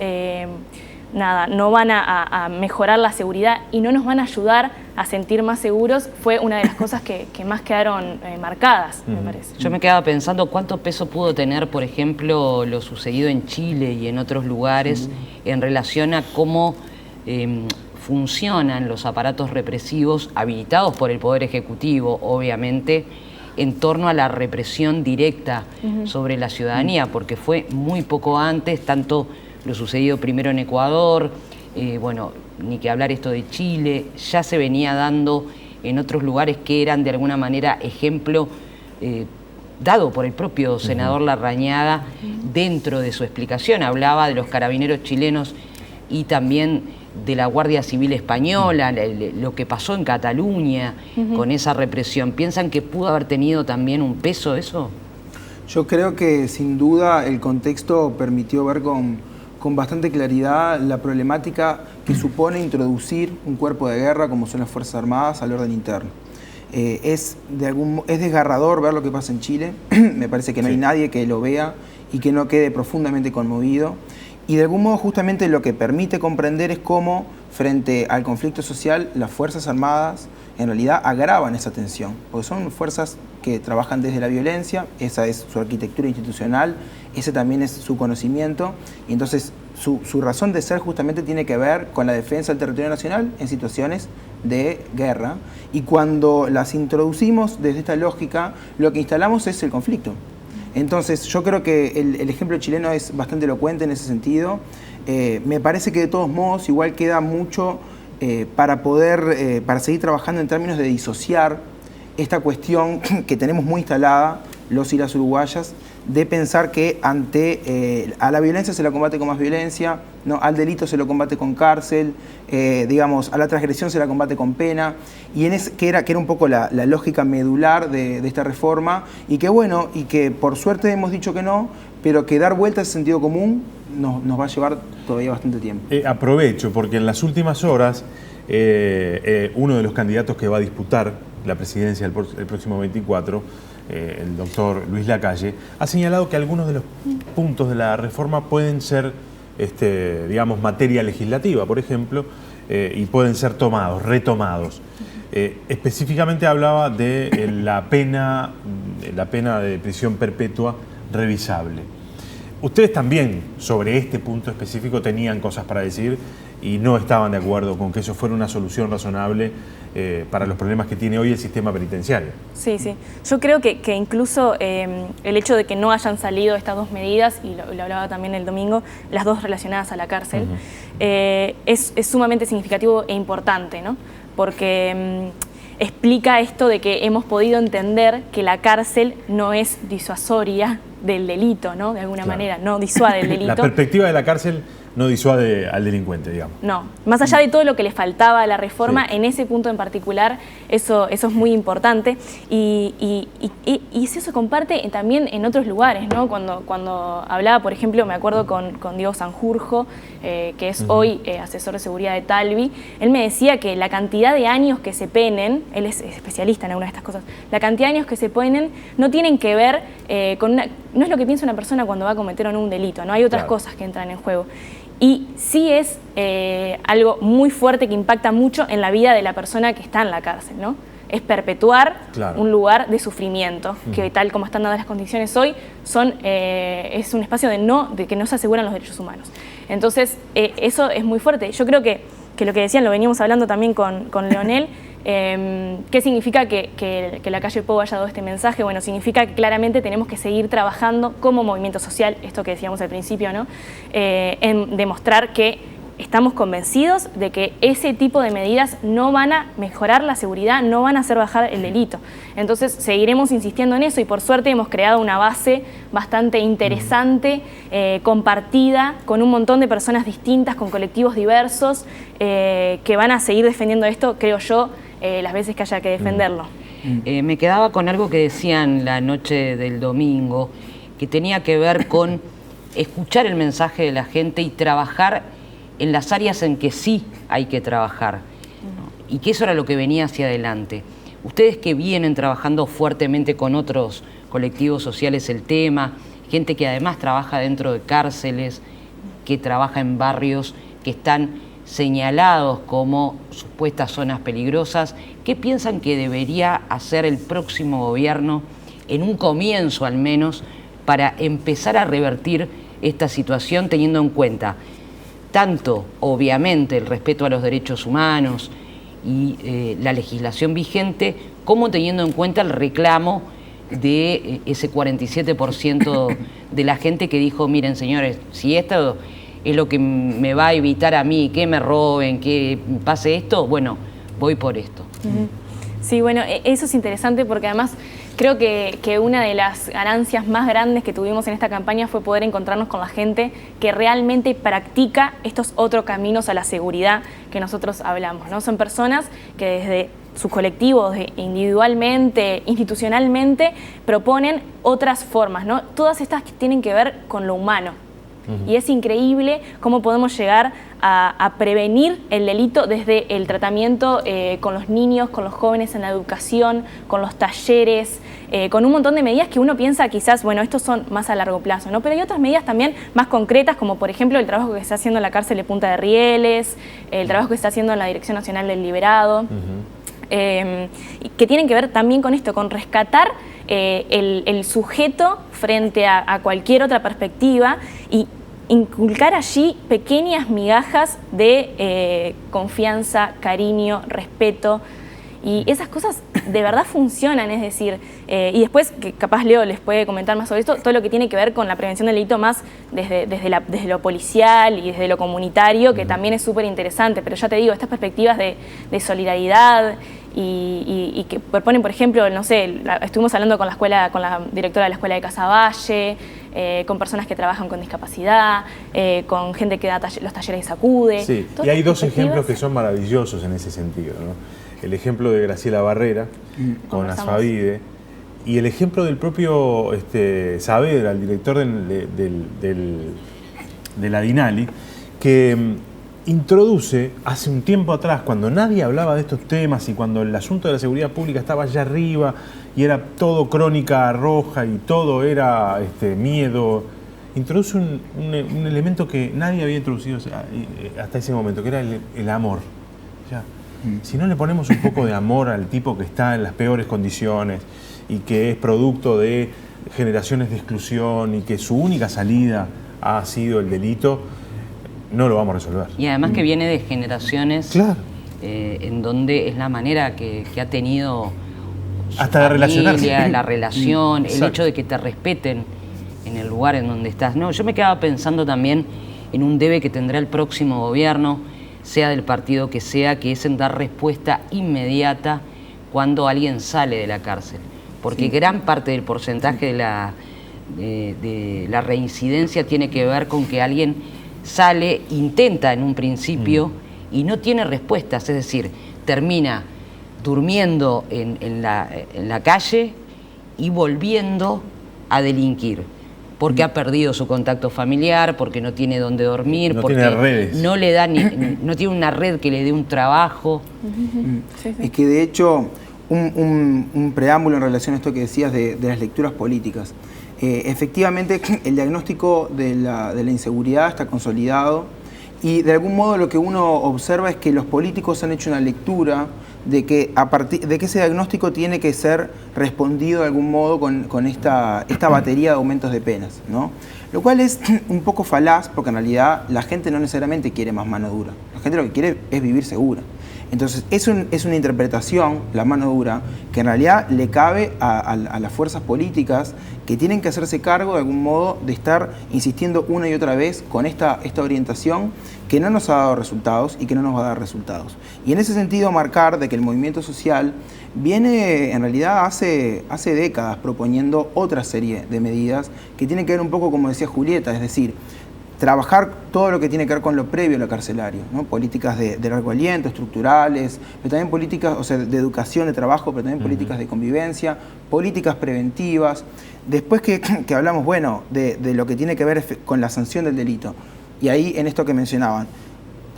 no van a mejorar la seguridad y no nos van a ayudar a sentir más seguros fue una de las cosas que más quedaron marcadas, me parece. Yo me quedaba pensando cuánto peso pudo tener, por ejemplo, lo sucedido en Chile y en otros lugares en relación a cómo funcionan los aparatos represivos habilitados por el Poder Ejecutivo, obviamente, en torno a la represión directa sobre la ciudadanía, porque fue muy poco antes, tanto lo sucedido primero en Ecuador, bueno, ni que hablar esto de Chile, ya se venía dando en otros lugares que eran de alguna manera ejemplo dado por el propio senador Larrañaga dentro de su explicación. Hablaba de los carabineros chilenos y también de la Guardia Civil Española, lo que pasó en Cataluña con esa represión. ¿Piensan que pudo haber tenido también un peso eso? Yo creo que sin duda el contexto permitió ver con bastante claridad la problemática que supone introducir un cuerpo de guerra como son las Fuerzas Armadas al orden interno. Es desgarrador ver lo que pasa en Chile. Me parece que no hay nadie que lo vea y que no quede profundamente conmovido. Y de algún modo justamente lo que permite comprender es cómo frente al conflicto social las Fuerzas Armadas en realidad agravan esa tensión, porque son fuerzas que trabajan desde la violencia, esa es su arquitectura institucional, ese también es su conocimiento, y entonces su razón de ser justamente tiene que ver con la defensa del territorio nacional en situaciones de guerra, y cuando las introducimos desde esta lógica, lo que instalamos es el conflicto. Entonces yo creo que el ejemplo chileno es bastante elocuente en ese sentido. Me parece que de todos modos igual queda mucho para seguir trabajando en términos de disociar esta cuestión que tenemos muy instalada, los y las uruguayas, de pensar que a la violencia se la combate con más violencia, ¿no? Al delito se lo combate con cárcel, digamos, a la transgresión se la combate con pena, y que era un poco la lógica medular de esta reforma, y que bueno, y que por suerte hemos dicho que no, pero que dar vuelta a ese sentido común nos va a llevar todavía bastante tiempo. Aprovecho, porque en las últimas horas uno de los candidatos que va a disputar la presidencia el próximo 24, el doctor Luis Lacalle, ha señalado que algunos de los puntos de la reforma pueden ser, digamos, materia legislativa, por ejemplo, y pueden ser retomados. Específicamente hablaba de la pena de prisión perpetua revisable. Ustedes también sobre este punto específico tenían cosas para decir y no estaban de acuerdo con que eso fuera una solución razonable para los problemas que tiene hoy el sistema penitenciario. Sí, sí. Yo creo que incluso el hecho de que no hayan salido estas dos medidas, y lo hablaba también el domingo, las dos relacionadas a la cárcel, es sumamente significativo e importante, ¿no? Porque explica esto de que hemos podido entender que la cárcel no es disuasoria del delito, ¿no? De alguna manera, no disuade el delito. La perspectiva de la cárcel no disuade al delincuente, digamos. No, más allá de todo lo que le faltaba a la reforma, en ese punto en particular, eso es muy importante y eso se comparte también en otros lugares, ¿no? Cuando hablaba, por ejemplo, me acuerdo con Diego Sanjurjo, que es hoy asesor de seguridad de Talvi, él me decía que la cantidad de años que se penen, él es especialista en alguna de estas cosas, la cantidad de años que se penen no tienen que ver no es lo que piensa una persona cuando va a cometer un delito, no hay otras cosas que entran en juego. Y sí es algo muy fuerte que impacta mucho en la vida de la persona que está en la cárcel, ¿no? es perpetuar Claro. un lugar de sufrimiento, que tal como están dadas las condiciones hoy, es un espacio de que no se aseguran los derechos humanos. Entonces, eso es muy fuerte. Yo creo que lo que decían, lo veníamos hablando también con Leonel, ¿qué significa que la calle Pou haya dado este mensaje? Bueno, significa que claramente tenemos que seguir trabajando como movimiento social, esto que decíamos al principio, ¿no? En demostrar que estamos convencidos de que ese tipo de medidas no van a mejorar la seguridad, no van a hacer bajar el delito. Entonces seguiremos insistiendo en eso y por suerte hemos creado una base bastante interesante, compartida, con un montón de personas distintas, con colectivos diversos, que van a seguir defendiendo esto, creo yo, las veces que haya que defenderlo. Me quedaba con algo que decían la noche del domingo, que tenía que ver con escuchar el mensaje de la gente y trabajar en las áreas en que sí hay que trabajar, ¿no? Y que eso era lo que venía hacia adelante. Ustedes que vienen trabajando fuertemente con otros colectivos sociales el tema, gente que además trabaja dentro de cárceles, que trabaja en barrios que están señalados como supuestas zonas peligrosas, ¿qué piensan que debería hacer el próximo gobierno, en un comienzo al menos, para empezar a revertir esta situación, teniendo en cuenta tanto, obviamente, el respeto a los derechos humanos y la legislación vigente, como teniendo en cuenta el reclamo de ese 47% de la gente que dijo, miren señores, si esto es lo que me va a evitar a mí, que me roben, que pase esto, bueno, voy por esto. Sí, bueno, eso es interesante porque además creo que una de las ganancias más grandes que tuvimos en esta campaña fue poder encontrarnos con la gente que realmente practica estos otros caminos a la seguridad que nosotros hablamos, ¿no? Son personas que desde sus colectivos, individualmente, institucionalmente, proponen otras formas, ¿no? Todas estas que tienen que ver con lo humano. Y es increíble cómo podemos llegar a prevenir el delito desde el tratamiento con los niños, con los jóvenes en la educación, con los talleres, con un montón de medidas que uno piensa quizás, bueno, estos son más a largo plazo, ¿no? Pero hay otras medidas también más concretas, como por ejemplo el trabajo que se está haciendo en la cárcel de Punta de Rieles, el trabajo que se está haciendo en la Dirección Nacional del Liberado, que tienen que ver también con esto, con rescatar el sujeto frente a cualquier otra perspectiva y inculcar allí pequeñas migajas de confianza, cariño, respeto, y esas cosas de verdad funcionan, es decir, y después, que capaz Leo les puede comentar más sobre esto, todo lo que tiene que ver con la prevención del delito más desde lo policial y desde lo comunitario, que también es súper interesante, pero ya te digo, estas perspectivas de solidaridad y que proponen, por ejemplo, no sé, estuvimos hablando con la directora de la escuela de Casaballe, con personas que trabajan con discapacidad, con gente que da los talleres de Sacude. Sí, y hay dos ejemplos que son maravillosos en ese sentido, ¿no? El ejemplo de Graciela Barrera con Asfavide y el ejemplo del propio Saavedra, el director de la Dinali, que introduce hace un tiempo atrás, cuando nadie hablaba de estos temas y cuando el asunto de la seguridad pública estaba allá arriba y era todo crónica roja y todo era miedo, introduce un elemento que nadie había introducido hasta ese momento, que era el amor. Ya. Si no le ponemos un poco de amor al tipo que está en las peores condiciones y que es producto de generaciones de exclusión y que su única salida ha sido el delito, no lo vamos a resolver. Y además que viene de generaciones, claro, en donde es la manera que ha tenido hasta de relacionarse, la relación, el hecho de que te respeten en el lugar en donde estás. No, yo me quedaba pensando también en un debe que tendrá el próximo gobierno, sea del partido que sea, que es en dar respuesta inmediata cuando alguien sale de la cárcel. Porque gran parte del porcentaje de la reincidencia tiene que ver con que alguien sale, intenta en un principio y no tiene respuestas, es decir, termina durmiendo en la calle y volviendo a delinquir. Porque ha perdido su contacto familiar, porque no tiene dónde dormir, no porque tiene redes, no le da no tiene una red que le dé un trabajo. Es que de hecho, un preámbulo en relación a esto que decías de las lecturas políticas. Efectivamente, el diagnóstico de la inseguridad está consolidado y de algún modo lo que uno observa es que los políticos han hecho una lectura de que ese diagnóstico tiene que ser respondido de algún modo con esta batería de aumentos de penas, ¿no? Lo cual es un poco falaz, porque en realidad la gente no necesariamente quiere más mano dura. La gente lo que quiere es vivir segura. Entonces, es una interpretación, la mano dura, que en realidad le cabe a las fuerzas políticas que tienen que hacerse cargo de algún modo de estar insistiendo una y otra vez con esta orientación que no nos ha dado resultados y que no nos va a dar resultados. Y en ese sentido marcar de que el movimiento social viene en realidad hace décadas proponiendo otra serie de medidas que tienen que ver un poco como decía Julieta, es decir, trabajar todo lo que tiene que ver con lo previo a lo carcelario, ¿no? Políticas de largo aliento, estructurales, pero también políticas, o sea, de educación, de trabajo, pero también políticas de convivencia, políticas preventivas. Después que hablamos, bueno, de lo que tiene que ver con la sanción del delito, y ahí en esto que mencionaban,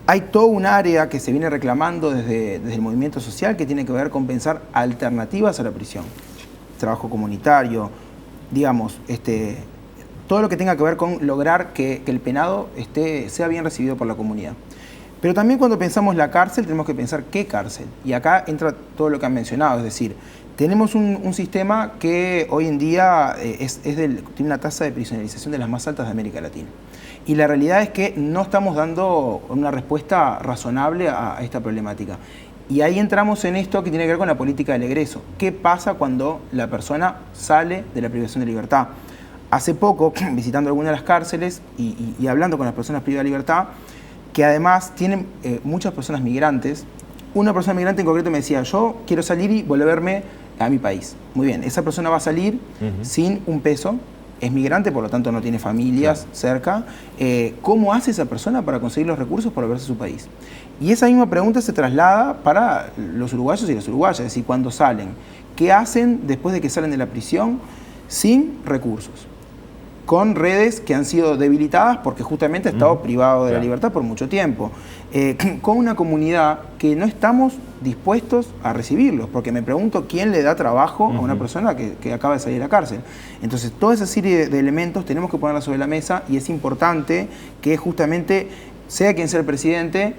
hay todo un área que se viene reclamando desde el movimiento social que tiene que ver con pensar alternativas a la prisión, trabajo comunitario, digamos, todo lo que tenga que ver con lograr que el penado sea bien recibido por la comunidad. Pero también cuando pensamos la cárcel, tenemos que pensar qué cárcel. Y acá entra todo lo que han mencionado, es decir, tenemos un sistema que hoy en día tiene una tasa de prisionerización de las más altas de América Latina. Y la realidad es que no estamos dando una respuesta razonable a esta problemática. Y ahí entramos en esto que tiene que ver con la política del egreso. ¿Qué pasa cuando la persona sale de la privación de libertad? Hace poco, visitando algunas de las cárceles y hablando con las personas privadas de libertad, que además tienen muchas personas migrantes, una persona migrante en concreto me decía, yo quiero salir y volverme a mi país. Muy bien, esa persona va a salir sin un peso, es migrante, por lo tanto no tiene familias cerca. ¿Cómo hace esa persona para conseguir los recursos para volverse a su país? Y esa misma pregunta se traslada para los uruguayos y las uruguayas, es decir, cuando salen, ¿qué hacen después de que salen de la prisión sin recursos? Con redes que han sido debilitadas porque justamente ha estado privado de la libertad por mucho tiempo, con una comunidad que no estamos dispuestos a recibirlos, porque me pregunto quién le da trabajo a una persona que acaba de salir de la cárcel. Entonces, toda esa serie de elementos tenemos que ponerla sobre la mesa y es importante que justamente, sea quien sea el presidente,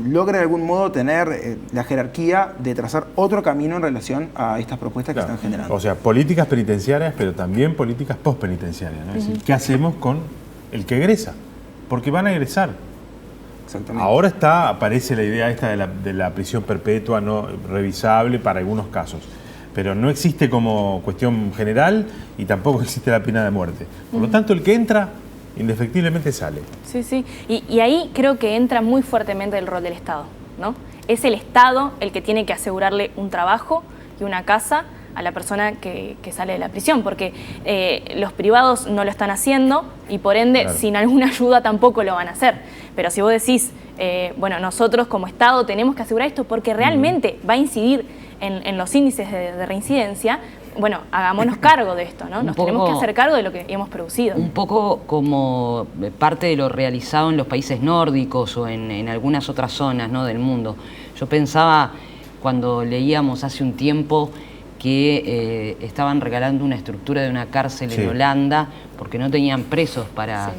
logre de algún modo tener la jerarquía de trazar otro camino en relación a estas propuestas que están generando. O sea, políticas penitenciarias, pero también políticas postpenitenciarias, ¿no? Es decir, ¿qué hacemos con el que egresa? Porque van a egresar. Exactamente. Ahora aparece la idea esta de la prisión perpetua no revisable para algunos casos, pero no existe como cuestión general y tampoco existe la pena de muerte. Por lo tanto, el que entra indefectiblemente sale. Sí, sí. Y ahí creo que entra muy fuertemente el rol del Estado, ¿no? Es el Estado el que tiene que asegurarle un trabajo y una casa a la persona que sale de la prisión, porque los privados no lo están haciendo y por ende, sin alguna ayuda tampoco lo van a hacer. Pero si vos decís, bueno, nosotros como Estado tenemos que asegurar esto porque realmente va a incidir en los índices de reincidencia, bueno, hagámonos cargo de esto, ¿no? Nos tenemos que hacer cargo de lo que hemos producido. Un poco como parte de lo realizado en los países nórdicos o en algunas otras zonas, ¿no?, del mundo. Yo pensaba, cuando leíamos hace un tiempo, que estaban regalando una estructura de una cárcel en Holanda porque no tenían presos para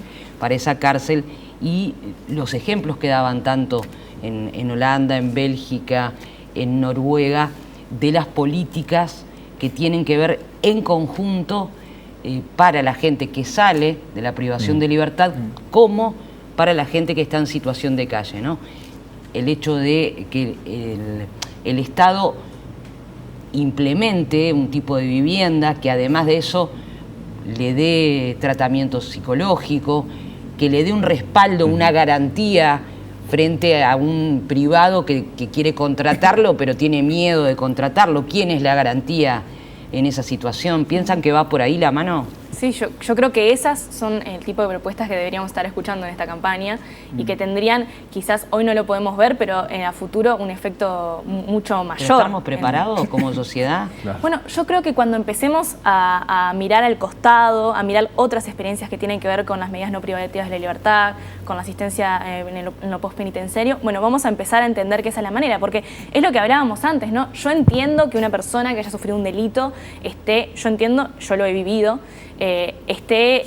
esa cárcel, y los ejemplos que daban tanto en Holanda, en Bélgica, en Noruega, de las políticas que tienen que ver en conjunto para la gente que sale de la privación de libertad como para la gente que está en situación de calle, ¿no? El hecho de que el Estado implemente un tipo de vivienda que además de eso le dé tratamiento psicológico, que le dé un respaldo, una garantía frente a un privado que quiere contratarlo pero tiene miedo de contratarlo. ¿Quién es la garantía en esa situación? ¿Piensan que va por ahí la mano? Sí, yo creo que esas son el tipo de propuestas que deberíamos estar escuchando en esta campaña y que tendrían, quizás hoy no lo podemos ver, pero en el futuro un efecto mucho mayor. ¿Pero estamos preparados como sociedad? Bueno, yo creo que cuando empecemos a mirar al costado, a mirar otras experiencias que tienen que ver con las medidas no privativas de la libertad, con la asistencia en lo postpenitenciario, bueno, vamos a empezar a entender que esa es la manera, porque es lo que hablábamos antes, ¿no? Yo entiendo que una persona que haya sufrido un delito yo lo he vivido, esté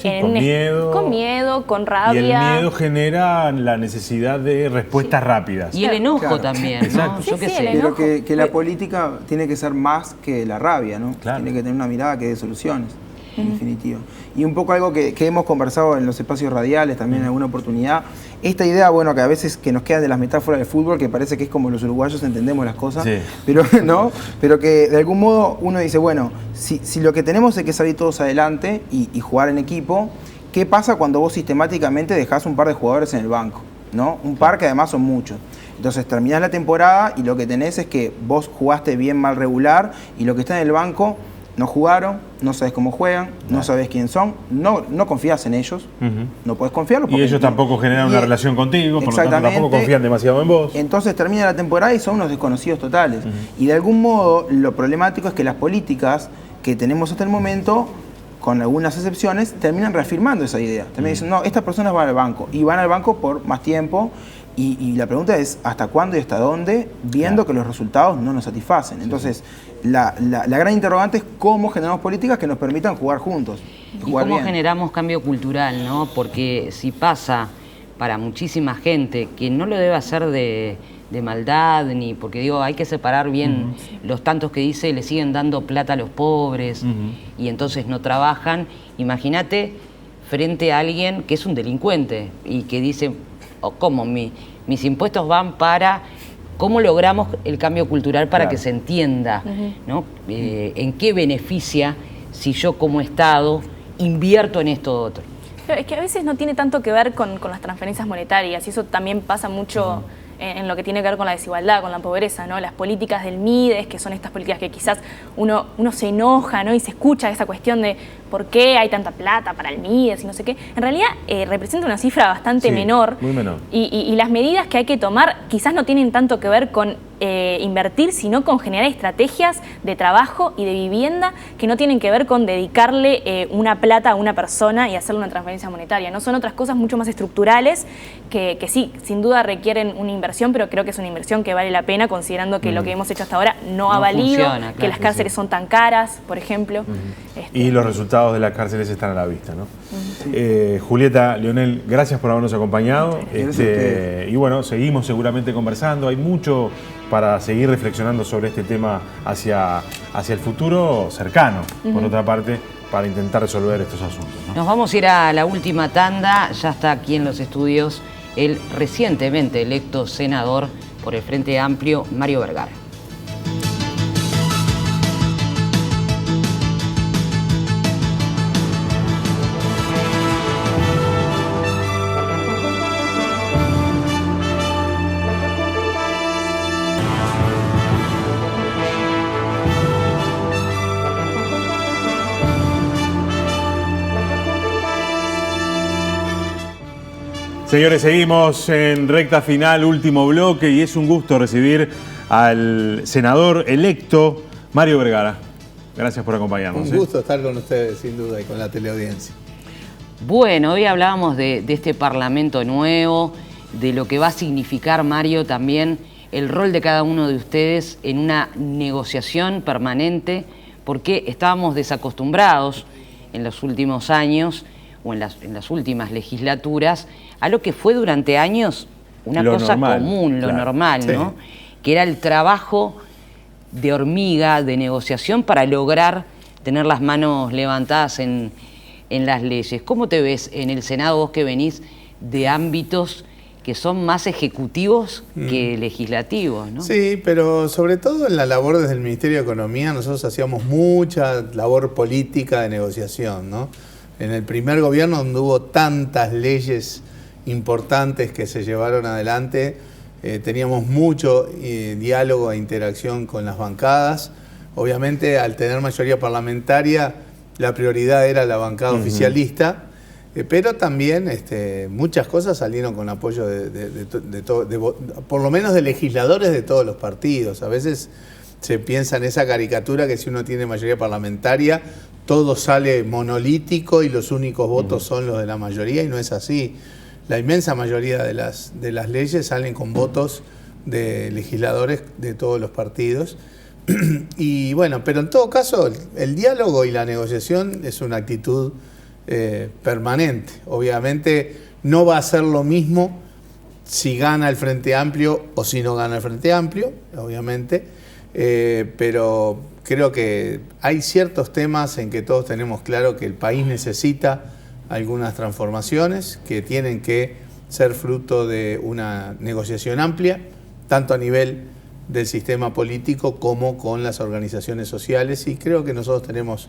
con miedo, con rabia. Y el miedo genera la necesidad de respuestas rápidas. Y el enojo también, ¿no? Yo qué sé. Pero que la política tiene que ser más que la rabia, ¿no? Claro. Tiene que tener una mirada que dé soluciones, en definitiva. Y un poco algo que hemos conversado en los espacios radiales también en alguna oportunidad, esta idea, bueno, que a veces que nos quedan de las metáforas del fútbol, que parece que es como los uruguayos entendemos las cosas, sí, pero no, pero que de algún modo uno dice, bueno, si lo que tenemos es que salir todos adelante y jugar en equipo, ¿qué pasa cuando vos sistemáticamente dejás un par de jugadores en el banco? ¿No? Un par que además son muchos. Entonces terminás la temporada y lo que tenés es que vos jugaste bien, mal, regular, y lo que está en el banco no jugaron, no sabes cómo juegan, no sabes quién son, no confías en ellos, no podés confiarlos. Y ellos tampoco generan una relación contigo, por lo tanto tampoco confían demasiado en vos. Entonces termina la temporada y son unos desconocidos totales. Y de algún modo lo problemático es que las políticas que tenemos hasta el momento, con algunas excepciones, terminan reafirmando esa idea. Terminan diciendo, no, estas personas van al banco, y van al banco por más tiempo, y la pregunta es, ¿hasta cuándo y hasta dónde? Viendo que los resultados no nos satisfacen. Entonces, la gran interrogante es cómo generamos políticas que nos permitan jugar juntos. Y cómo generamos cambio cultural, ¿no? Porque si pasa para muchísima gente que no lo debe hacer de maldad, ni porque digo, hay que separar bien los tantos que dice le siguen dando plata a los pobres y entonces no trabajan. Imagínate frente a alguien que es un delincuente y que dice, ¿cómo? Mis impuestos van para... ¿Cómo logramos el cambio cultural para que se entienda? ¿No? ¿En qué beneficia si yo como Estado invierto en esto otro? Pero es que a veces no tiene tanto que ver con las transferencias monetarias, y eso también pasa mucho en lo que tiene que ver con la desigualdad, con la pobreza, ¿no? Las políticas del MIDES, que son estas políticas que quizás uno se enoja, ¿no? Y se escucha esa cuestión de por qué hay tanta plata para el MIDES y no sé qué. En realidad representa una cifra bastante menor. Muy menor. Y las medidas que hay que tomar quizás no tienen tanto que ver con invertir, sino con generar estrategias de trabajo y de vivienda que no tienen que ver con dedicarle una plata a una persona y hacerle una transferencia monetaria, ¿no? Son otras cosas mucho más estructurales que sí, sin duda requieren una inversión, pero creo que es una inversión que vale la pena considerando que lo que hemos hecho hasta ahora no ha valido, funciona, que las cárceles son tan caras, por ejemplo. Y los resultados de las cárceles están a la vista, ¿no? Julieta, Leonel, gracias por habernos acompañado. Y bueno, seguimos seguramente conversando. Hay mucho para seguir reflexionando sobre este tema hacia el futuro cercano, por otra parte, para intentar resolver estos asuntos, ¿no? Nos vamos a ir a la última tanda. Ya está aquí en los estudios el recientemente electo senador por el Frente Amplio, Mario Vergara. Señores, seguimos en recta final, último bloque, y es un gusto recibir al senador electo Mario Vergara. Gracias por acompañarnos. Un gusto estar con ustedes, sin duda, y con la teleaudiencia. Bueno, hoy hablábamos de este Parlamento nuevo, de lo que va a significar, Mario, también el rol de cada uno de ustedes en una negociación permanente, porque estábamos desacostumbrados en los últimos años o en las últimas legislaturas a lo que fue durante años una cosa común, lo normal, ¿no? Que era el trabajo de hormiga, de negociación para lograr tener las manos levantadas en las leyes. ¿Cómo te ves en el Senado, vos que venís de ámbitos que son más ejecutivos que legislativos, ¿no? Sí, pero sobre todo en la labor desde el Ministerio de Economía nosotros hacíamos mucha labor política de negociación, ¿no? En el primer gobierno, donde hubo tantas leyes importantes que se llevaron adelante, teníamos mucho diálogo e interacción con las bancadas. Obviamente, al tener mayoría parlamentaria, la prioridad era la bancada oficialista, pero también muchas cosas salieron con apoyo por lo menos de legisladores de todos los partidos. A veces se piensa en esa caricatura que si uno tiene mayoría parlamentaria, todo sale monolítico y los únicos votos son los de la mayoría, y no es así. La inmensa mayoría de las leyes salen con votos de legisladores de todos los partidos, Y bueno, pero en todo caso, el diálogo y la negociación es una actitud permanente. Obviamente no va a ser lo mismo si gana el Frente Amplio o si no gana el Frente Amplio, obviamente, pero creo que hay ciertos temas en que todos tenemos claro que el país necesita algunas transformaciones que tienen que ser fruto de una negociación amplia, tanto a nivel del sistema político como con las organizaciones sociales, y creo que nosotros tenemos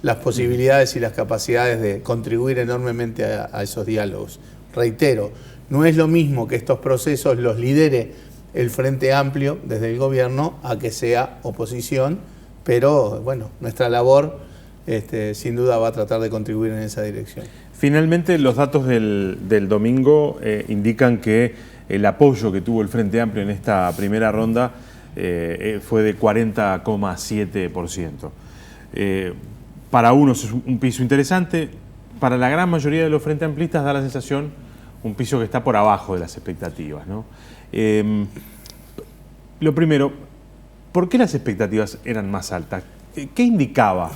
las posibilidades y las capacidades de contribuir enormemente a esos diálogos. Reitero, no es lo mismo que estos procesos los lidere el Frente Amplio desde el gobierno a que sea oposición, pero bueno, nuestra labor sin duda va a tratar de contribuir en esa dirección. Finalmente, los datos del domingo indican que el apoyo que tuvo el Frente Amplio en esta primera ronda fue de 40,7%. Para unos es un piso interesante, para la gran mayoría de los Frente Amplistas da la sensación un piso que está por abajo de las expectativas, ¿no? Lo primero, ¿por qué las expectativas eran más altas? ¿Qué indicaba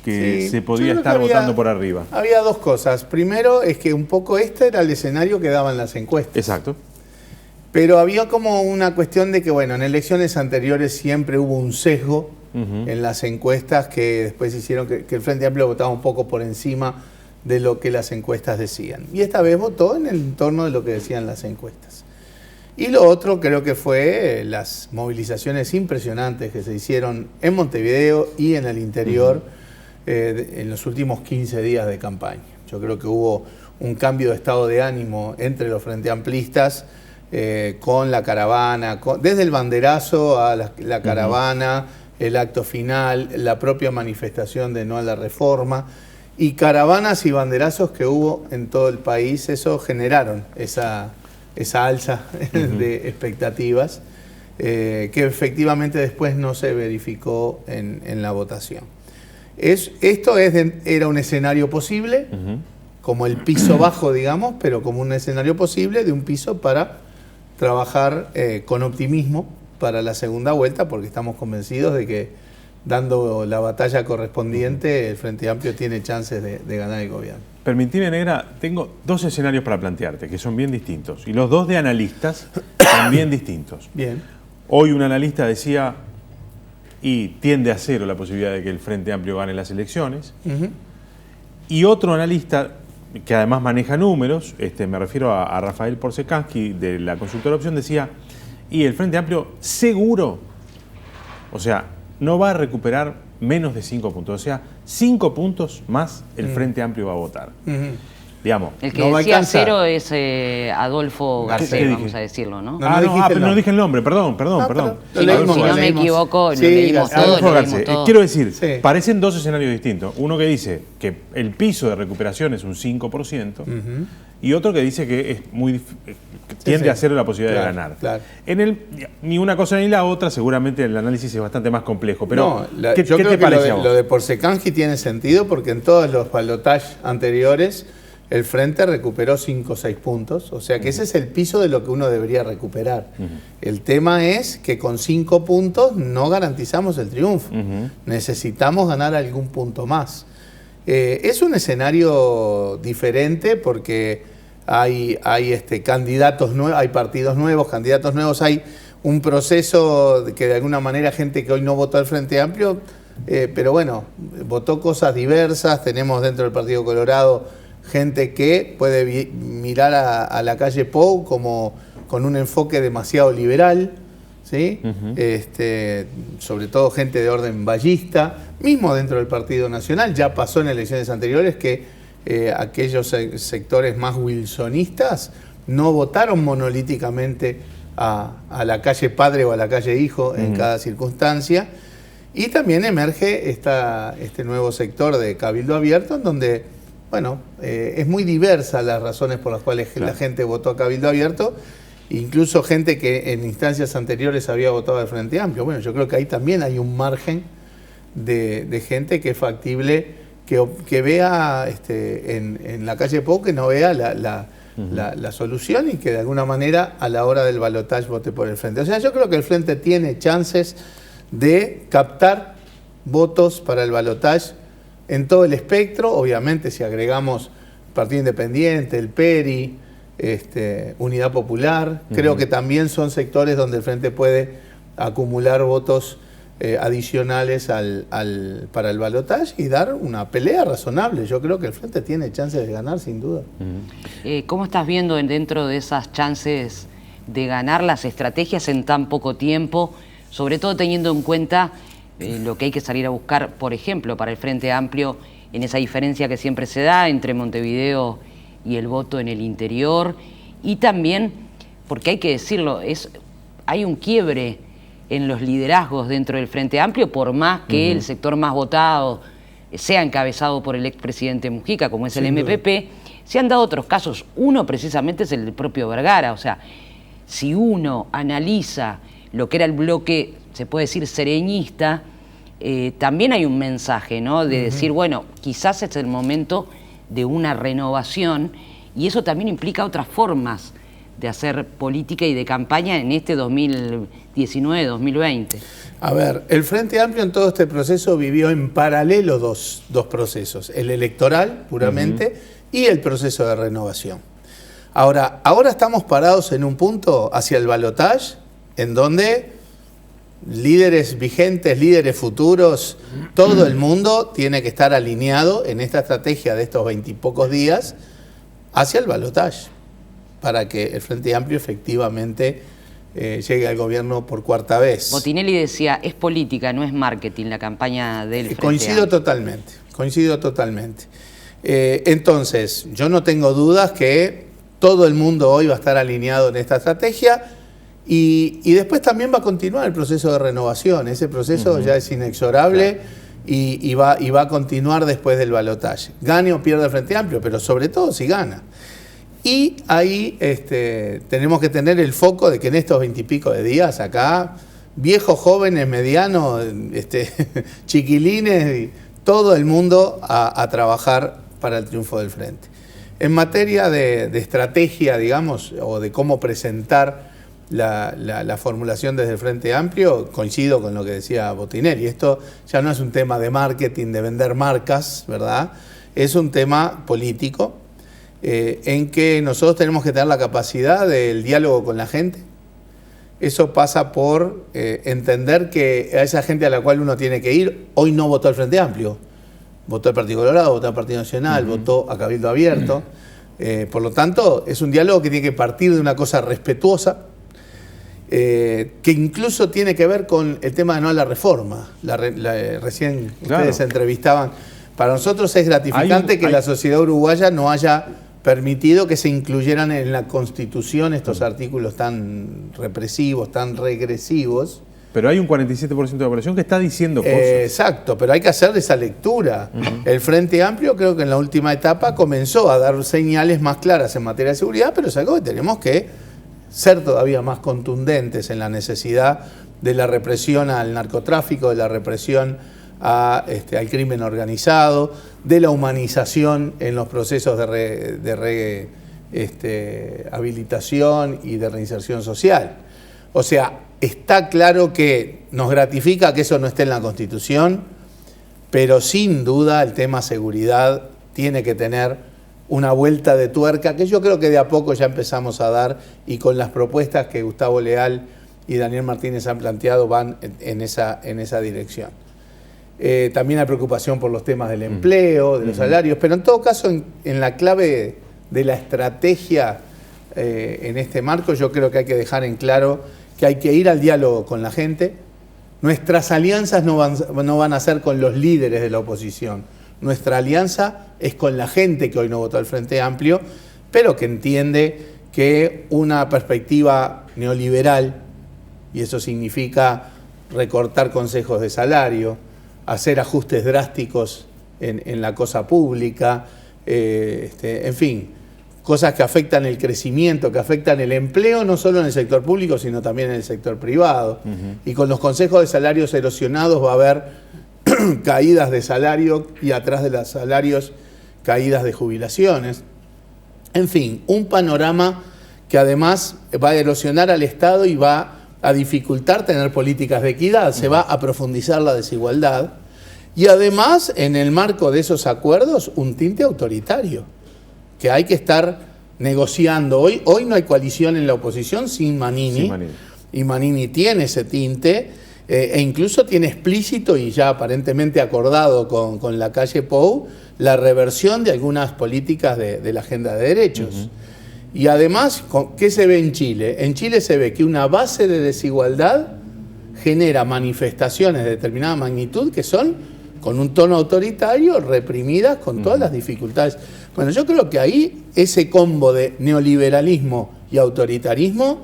que se podía estar votando por arriba? Había dos cosas. Primero es que un poco este era el escenario que daban las encuestas. Exacto. Pero había como una cuestión de que, bueno, en elecciones anteriores siempre hubo un sesgo en las encuestas que después hicieron que el Frente Amplio votaba un poco por encima de lo que las encuestas decían. Y esta vez votó en el entorno de lo que decían las encuestas. Y lo otro creo que fue las movilizaciones impresionantes que se hicieron en Montevideo y en el interior en los últimos 15 días de campaña. Yo creo que hubo un cambio de estado de ánimo entre los Frente Amplistas con la caravana, desde el banderazo a la caravana, el acto final, la propia manifestación de no a la reforma, y caravanas y banderazos que hubo en todo el país. Eso generaron esa alza de expectativas que efectivamente después no se verificó en la votación. Era un escenario posible, como el piso bajo, digamos, pero como un escenario posible de un piso para trabajar con optimismo para la segunda vuelta, porque estamos convencidos de que dando la batalla correspondiente, el Frente Amplio tiene chances de ganar el gobierno. Permitime, Negra, tengo dos escenarios para plantearte, que son bien distintos, y los dos de analistas también distintos. Bien. Hoy un analista decía, y tiende a cero la posibilidad de que el Frente Amplio gane las elecciones, y otro analista, que además maneja números, me refiero a Rafael Porsekansky de la consultora Opción, decía, y el Frente Amplio seguro, o sea, no va a recuperar menos de 5 puntos, o sea, 5 puntos más el Frente Amplio va a votar. Digamos, el que decía cero es Adolfo Garcés, vamos a decirlo, ¿no? Pero no dije el nombre, perdón. Si no me equivoco, lo leímos todo. Quiero decir, parecen dos escenarios distintos. Uno que dice que el piso de recuperación es un 5%, y otro que dice que es tiende a cero la posibilidad de ganar. Claro. Ni una cosa ni la otra, seguramente el análisis es bastante más complejo. Pero ¿qué te parece a vos? Lo de Porsekansky tiene sentido porque en todos los balotajes anteriores el Frente recuperó 5 o 6 puntos, o sea que ese es el piso de lo que uno debería recuperar. El tema es que con 5 puntos no garantizamos el triunfo. Necesitamos ganar algún punto más. Es un escenario diferente porque hay candidatos nuevos, hay partidos nuevos, candidatos nuevos, hay un proceso que de alguna manera gente que hoy no votó al Frente Amplio, pero bueno, votó cosas diversas. Tenemos dentro del Partido Colorado gente que puede mirar a la calle Pou como con un enfoque demasiado liberal, ¿sí? Sobre todo gente de orden vallista, mismo dentro del Partido Nacional. Ya pasó en elecciones anteriores que aquellos sectores más wilsonistas no votaron monolíticamente a la calle padre o a la calle hijo en cada circunstancia. Y también emerge este nuevo sector de Cabildo Abierto, en donde, bueno, es muy diversa las razones por las cuales la gente votó a Cabildo Abierto, incluso gente que en instancias anteriores había votado al Frente Amplio. Bueno, yo creo que ahí también hay un margen de gente que es factible que vea en la calle Pou, que no vea la solución y que de alguna manera a la hora del balotaje vote por el Frente. O sea, yo creo que el Frente tiene chances de captar votos para el balotaje en todo el espectro. Obviamente, si agregamos Partido Independiente, el PERI, Unidad Popular, creo que también son sectores donde el Frente puede acumular votos adicionales para el balotaje y dar una pelea razonable. Yo creo que el Frente tiene chances de ganar, sin duda. ¿Cómo estás viendo dentro de esas chances de ganar las estrategias en tan poco tiempo, sobre todo teniendo en cuenta lo que hay que salir a buscar, por ejemplo, para el Frente Amplio, en esa diferencia que siempre se da entre Montevideo y el voto en el interior? Y también, porque hay que decirlo, hay un quiebre en los liderazgos dentro del Frente Amplio, por más que el sector más votado sea encabezado por el expresidente Mujica, como es el MPP, se han dado otros casos. Uno precisamente es el del propio Vergara. O sea, si uno analiza lo que era el bloque, se puede decir, sereñista, también hay un mensaje, ¿no? De decir, bueno, quizás es el momento de una renovación, y eso también implica otras formas de hacer política y de campaña en este 2019-2020. A ver, el Frente Amplio en todo este proceso vivió en paralelo dos procesos, el electoral puramente y el proceso de renovación. Ahora estamos parados en un punto hacia el balotaje, en donde líderes vigentes, líderes futuros, todo el mundo tiene que estar alineado en esta estrategia de estos 20 y pocos días hacia el balotaje, para que el Frente Amplio efectivamente llegue al gobierno por cuarta vez. Botinelli decía, es política, no es marketing la campaña del Frente Coincido Amplio. totalmente. Entonces, yo no tengo dudas que todo el mundo hoy va a estar alineado en esta estrategia, y después también va a continuar el proceso de renovación. Ese proceso ya es inexorable, y va a continuar después del balotaje. Gane o pierda el Frente Amplio, pero sobre todo si gana. Y ahí tenemos que tener el foco de que en estos 20 y pico de días acá, viejos, jóvenes, medianos, chiquilines, y todo el mundo a trabajar para el triunfo del Frente. En materia de estrategia, digamos, o de cómo presentar la formulación desde el Frente Amplio, coincido con lo que decía Botinelli. Esto ya no es un tema de marketing, de vender marcas, ¿verdad? Es un tema político, en que nosotros tenemos que tener la capacidad del diálogo con la gente. Eso pasa por entender que a esa gente a la cual uno tiene que ir, hoy no votó al Frente Amplio, votó al Partido Colorado, votó al Partido Nacional, votó a Cabildo Abierto. Por lo tanto, es un diálogo que tiene que partir de una cosa respetuosa, que incluso tiene que ver con el tema de no a la reforma. Recién ustedes entrevistaban. Para nosotros es gratificante que la sociedad uruguaya no haya permitido que se incluyeran en la Constitución estos artículos tan represivos, tan regresivos. Pero hay un 47% de la población que está diciendo cosas. Exacto, pero hay que hacer esa lectura. El Frente Amplio creo que en la última etapa comenzó a dar señales más claras en materia de seguridad, pero es algo que tenemos que ser todavía más contundentes en la necesidad de la represión al narcotráfico, de la represión al crimen organizado, de la humanización en los procesos de rehabilitación y de reinserción social. O sea, está claro que nos gratifica que eso no esté en la Constitución, pero sin duda el tema seguridad tiene que tener una vuelta de tuerca, que yo creo que de a poco ya empezamos a dar, y con las propuestas que Gustavo Leal y Daniel Martínez han planteado van en esa dirección. También hay preocupación por los temas del empleo, de los salarios, pero en todo caso en la clave de la estrategia en este marco, yo creo que hay que dejar en claro que hay que ir al diálogo con la gente. Nuestras alianzas no van a ser con los líderes de la oposición. Nuestra alianza es con la gente que hoy no votó al Frente Amplio, pero que entiende que una perspectiva neoliberal, y eso significa recortar consejos de salario, hacer ajustes drásticos en la cosa pública, en fin, cosas que afectan el crecimiento, que afectan el empleo, no solo en el sector público, sino también en el sector privado. Y con los consejos de salarios erosionados va a haber caídas de salario, y atrás de los salarios caídas de jubilaciones. En fin, un panorama que además va a erosionar al Estado y va a dificultar tener políticas de equidad, se va a profundizar la desigualdad y además en el marco de esos acuerdos un tinte autoritario que hay que estar negociando. Hoy no hay coalición en la oposición sin Manini. Y Manini tiene ese tinte e incluso tiene explícito y ya aparentemente acordado con la calle Pou la reversión de algunas políticas de la agenda de derechos. Y además, ¿qué se ve en Chile? En Chile se ve que una base de desigualdad genera manifestaciones de determinada magnitud que son, con un tono autoritario, reprimidas con todas las dificultades. Bueno, yo creo que ahí ese combo de neoliberalismo y autoritarismo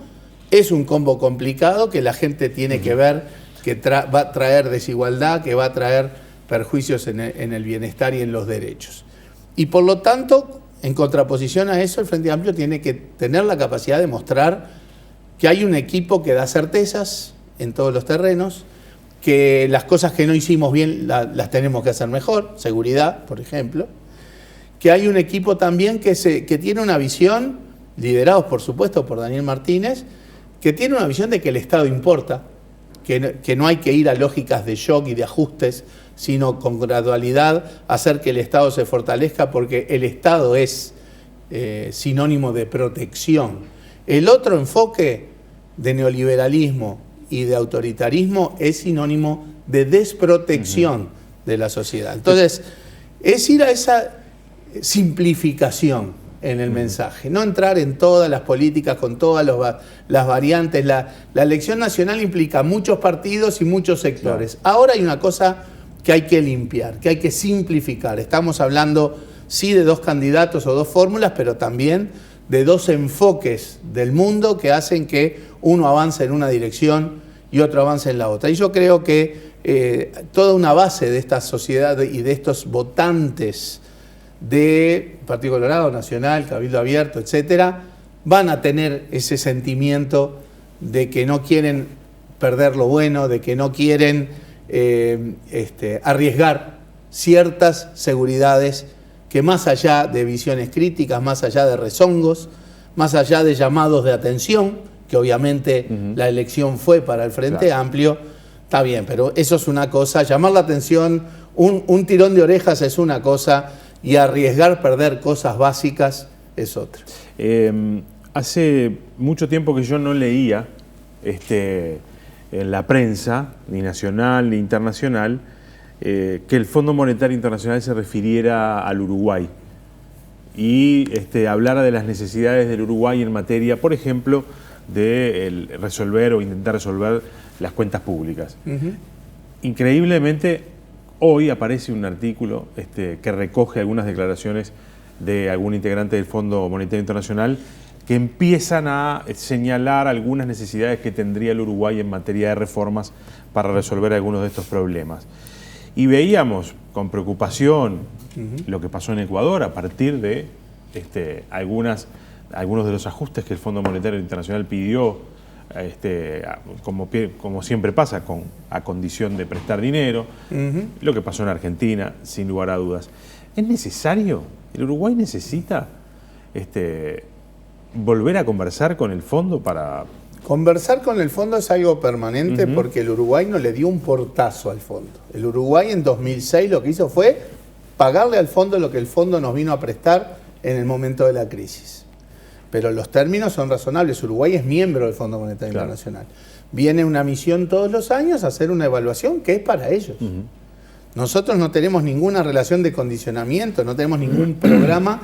es un combo complicado que la gente tiene que ver, que va a traer desigualdad, que va a traer perjuicios en el bienestar y en los derechos. Y por lo tanto, en contraposición a eso, el Frente Amplio tiene que tener la capacidad de mostrar que hay un equipo que da certezas en todos los terrenos, que las cosas que no hicimos bien las tenemos que hacer mejor, seguridad, por ejemplo, que hay un equipo también que tiene una visión, liderados por supuesto por Daniel Martínez, que tiene una visión de que el Estado importa, que no hay que ir a lógicas de shock y de ajustes, sino con gradualidad hacer que el Estado se fortalezca, porque el Estado es sinónimo de protección. El otro enfoque de neoliberalismo y de autoritarismo es sinónimo de desprotección de la sociedad. Entonces, es ir a esa simplificación en el mensaje, no entrar en todas las políticas con todas las variantes. La elección nacional implica muchos partidos y muchos sectores. Ahora hay una cosa que hay que limpiar, que hay que simplificar. Estamos hablando, sí, de dos candidatos o dos fórmulas, pero también de dos enfoques del mundo que hacen que uno avance en una dirección y otro avance en la otra. Y yo creo que toda una base de esta sociedad y de estos votantes de Partido Colorado, Nacional, Cabildo Abierto, etcétera, van a tener ese sentimiento de que no quieren perder lo bueno, de que no quieren arriesgar ciertas seguridades que, más allá de visiones críticas, más allá de rezongos, más allá de llamados de atención, que obviamente la elección fue para el Frente Amplio, está bien, pero eso es una cosa, llamar la atención, un tirón de orejas es una cosa, y arriesgar perder cosas básicas es otra. Hace mucho tiempo que yo no leía en la prensa, ni nacional ni internacional, que el Fondo Monetario Internacional se refiriera al Uruguay y hablara de las necesidades del Uruguay en materia, por ejemplo, de resolver o intentar resolver las cuentas públicas. Increíblemente, hoy aparece un artículo que recoge algunas declaraciones de algún integrante del Fondo Monetario Internacional que empiezan a señalar algunas necesidades que tendría el Uruguay en materia de reformas para resolver algunos de estos problemas. Y veíamos con preocupación lo que pasó en Ecuador a partir de algunos de los ajustes que el Fondo Monetario Internacional pidió, como siempre pasa, a condición de prestar dinero, lo que pasó en Argentina, sin lugar a dudas. ¿Es necesario? ¿El Uruguay necesita volver a conversar con el fondo para...? Conversar con el fondo es algo permanente porque el Uruguay no le dio un portazo al fondo. El Uruguay en 2006 lo que hizo fue pagarle al fondo lo que el fondo nos vino a prestar en el momento de la crisis. Pero los términos son razonables. Uruguay es miembro del Fondo Monetario Internacional. Viene una misión todos los años a hacer una evaluación que es para ellos. Nosotros no tenemos ninguna relación de condicionamiento, no tenemos ningún programa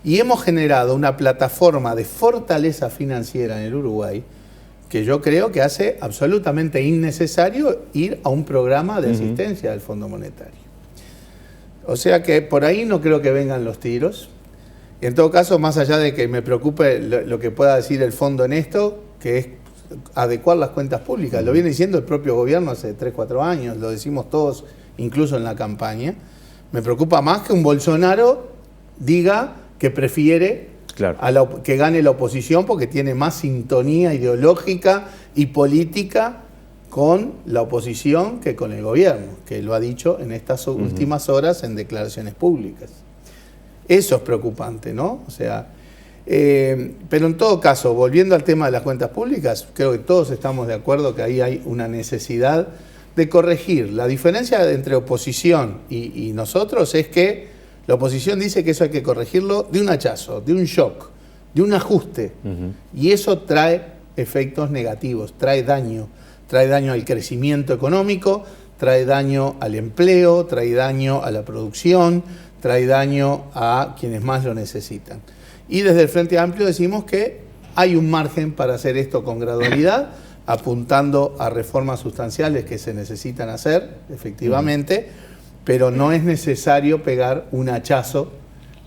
y hemos generado una plataforma de fortaleza financiera en el Uruguay que yo creo que hace absolutamente innecesario ir a un programa de asistencia del Fondo Monetario. O sea que por ahí no creo que vengan los tiros. Y en todo caso, más allá de que me preocupe lo que pueda decir el fondo en esto, que es adecuar las cuentas públicas, lo viene diciendo el propio gobierno hace 3 o 4 años, lo decimos todos, incluso en la campaña, me preocupa más que un Bolsonaro diga que prefiere que gane la oposición porque tiene más sintonía ideológica y política con la oposición que con el gobierno, que lo ha dicho en estas últimas horas en declaraciones públicas. Eso es preocupante, ¿no? O sea, Pero en todo caso, volviendo al tema de las cuentas públicas, creo que todos estamos de acuerdo que ahí hay una necesidad de corregir. La diferencia entre oposición y nosotros es que la oposición dice que eso hay que corregirlo de un hachazo, de un shock, de un ajuste. Y eso trae efectos negativos, trae daño al crecimiento económico, trae daño al empleo, trae daño a la producción, trae daño a quienes más lo necesitan. Y desde el Frente Amplio decimos que hay un margen para hacer esto con gradualidad, apuntando a reformas sustanciales que se necesitan hacer, efectivamente, pero no es necesario pegar un hachazo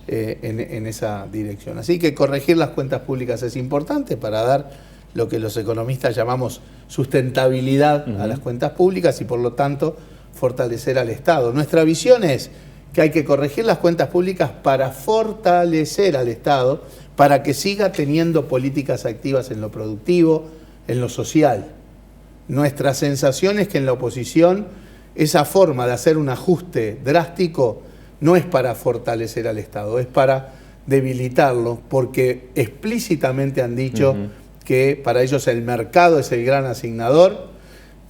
en esa dirección. Así que corregir las cuentas públicas es importante para dar lo que los economistas llamamos sustentabilidad a las cuentas públicas y por lo tanto fortalecer al Estado. Nuestra visión es que hay que corregir las cuentas públicas para fortalecer al Estado, para que siga teniendo políticas activas en lo productivo, en lo social. Nuestra sensación es que en la oposición esa forma de hacer un ajuste drástico no es para fortalecer al Estado, es para debilitarlo, porque explícitamente han dicho que para ellos el mercado es el gran asignador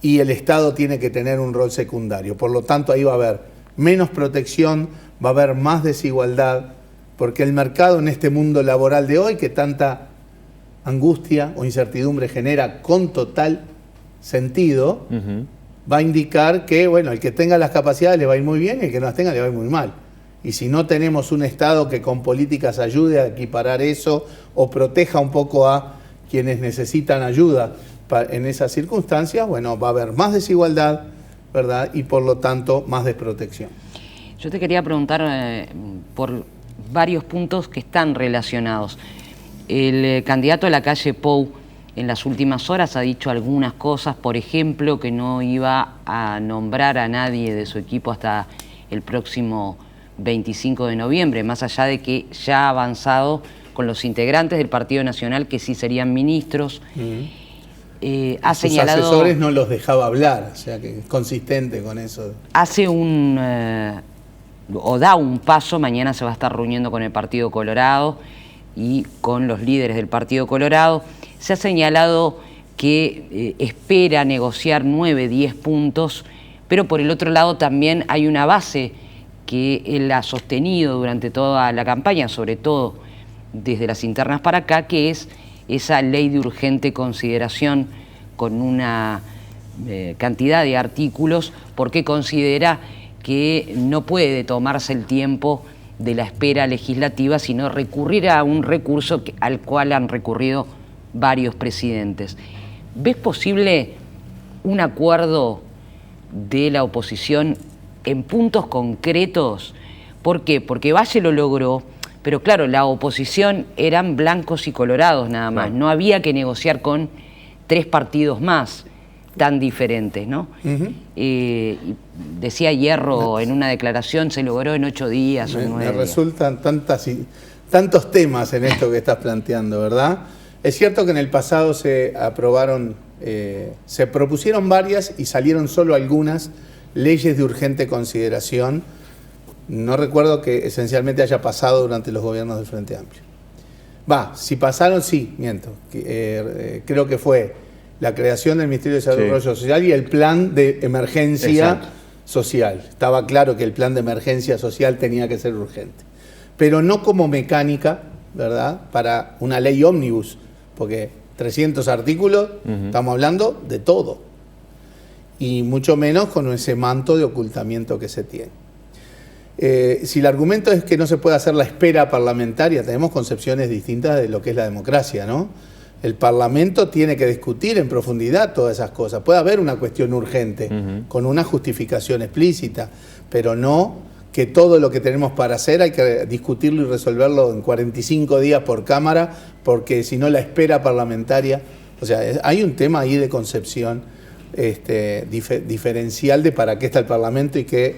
y el Estado tiene que tener un rol secundario. Por lo tanto, ahí va a haber menos protección, va a haber más desigualdad, porque el mercado en este mundo laboral de hoy, que tanta angustia o incertidumbre genera con total sentido, va a indicar que, bueno, el que tenga las capacidades le va a ir muy bien y el que no las tenga le va a ir muy mal. Y si no tenemos un Estado que con políticas ayude a equiparar eso o proteja un poco a quienes necesitan ayuda en esas circunstancias, bueno, va a haber más desigualdad, ¿verdad? Y por lo tanto, más desprotección. Yo te quería preguntar por varios puntos que están relacionados. El candidato a la calle Pou en las últimas horas ha dicho algunas cosas, por ejemplo, que no iba a nombrar a nadie de su equipo hasta el próximo 25 de noviembre, más allá de que ya ha avanzado con los integrantes del Partido Nacional que sí serían ministros. Ha señalado, sus asesores no los dejaba hablar, o sea que es consistente con eso. Hace o da un paso, mañana se va a estar reuniendo con el Partido Colorado y con los líderes del Partido Colorado. Se ha señalado que espera negociar 9, 10 puntos, pero por el otro lado también hay una base que él ha sostenido durante toda la campaña, sobre todo desde las internas para acá, que es esa ley de urgente consideración con una cantidad de artículos, porque considera que no puede tomarse el tiempo de la espera legislativa, sino recurrir a un recurso al cual han recurrido varios presidentes. ¿Ves posible un acuerdo de la oposición en puntos concretos? ¿Por qué? Porque Valle lo logró, pero claro, la oposición eran blancos y colorados nada más. No había que negociar con 3 partidos más tan diferentes, ¿no? Decía Hierro en una declaración, se logró en 8 días o 9 días. Me resultan tantos temas en esto que estás planteando, ¿verdad? Es cierto que en el pasado se aprobaron, se propusieron varias y salieron solo algunas leyes de urgente consideración. No recuerdo que esencialmente haya pasado durante los gobiernos del Frente Amplio. Si pasaron, sí, miento. Creo que fue la creación del Ministerio de Desarrollo Social y el plan de emergencia social. Estaba claro que el plan de emergencia social tenía que ser urgente. Pero no como mecánica, ¿verdad?, para una ley ómnibus, porque 300 artículos, estamos hablando de todo. Y mucho menos con ese manto de ocultamiento que se tiene. Si el argumento es que no se puede hacer la espera parlamentaria, tenemos concepciones distintas de lo que es la democracia, ¿no? El Parlamento tiene que discutir en profundidad todas esas cosas. Puede haber una cuestión urgente, con una justificación explícita, pero no que todo lo que tenemos para hacer hay que discutirlo y resolverlo en 45 días por Cámara, porque si no la espera parlamentaria... O sea, hay un tema ahí de concepción diferencial de para qué está el Parlamento y qué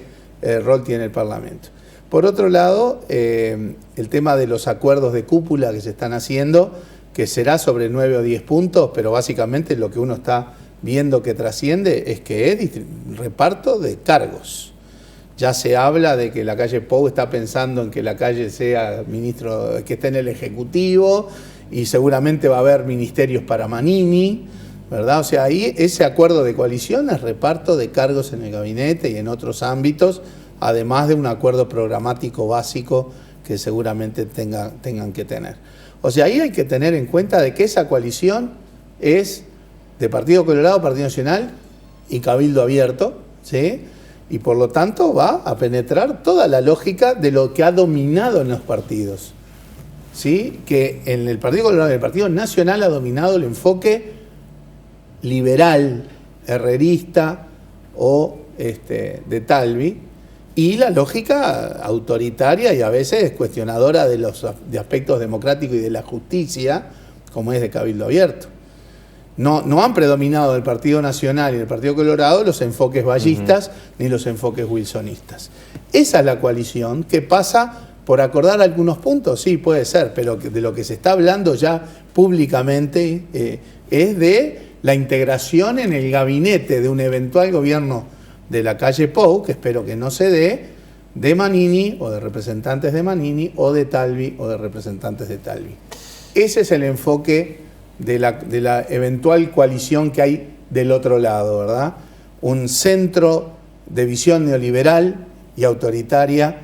rol tiene el Parlamento. Por otro lado, el tema de los acuerdos de cúpula que se están haciendo, que será sobre 9 o 10 puntos, pero básicamente lo que uno está viendo que trasciende es que es reparto de cargos. Ya se habla de que Lacalle Pou está pensando en que Lacalle sea ministro, que esté en el Ejecutivo, y seguramente va a haber ministerios para Manini, ¿verdad? O sea, ahí ese acuerdo de coalición es reparto de cargos en el gabinete y en otros ámbitos, además de un acuerdo programático básico que seguramente tengan que tener. O sea, ahí hay que tener en cuenta de que esa coalición es de Partido Colorado, Partido Nacional y Cabildo Abierto, ¿sí? Y por lo tanto va a penetrar toda la lógica de lo que ha dominado en los partidos, ¿sí? Que en el Partido Colorado y el Partido Nacional ha dominado el enfoque liberal, herrerista o de Talvi, y la lógica autoritaria y a veces cuestionadora de aspectos democráticos y de la justicia, como es de Cabildo Abierto. No han predominado en el Partido Nacional y en el Partido Colorado los enfoques vallistas ni los enfoques wilsonistas. Esa es la coalición que pasa por acordar algunos puntos, sí, puede ser, pero de lo que se está hablando ya públicamente es de la integración en el gabinete de un eventual gobierno de Lacalle Pou, que espero que no se dé, de Manini o de representantes de Manini o de Talvi o de representantes de Talvi. Ese es el enfoque de la eventual coalición que hay del otro lado, ¿verdad? Un centro de visión neoliberal y autoritaria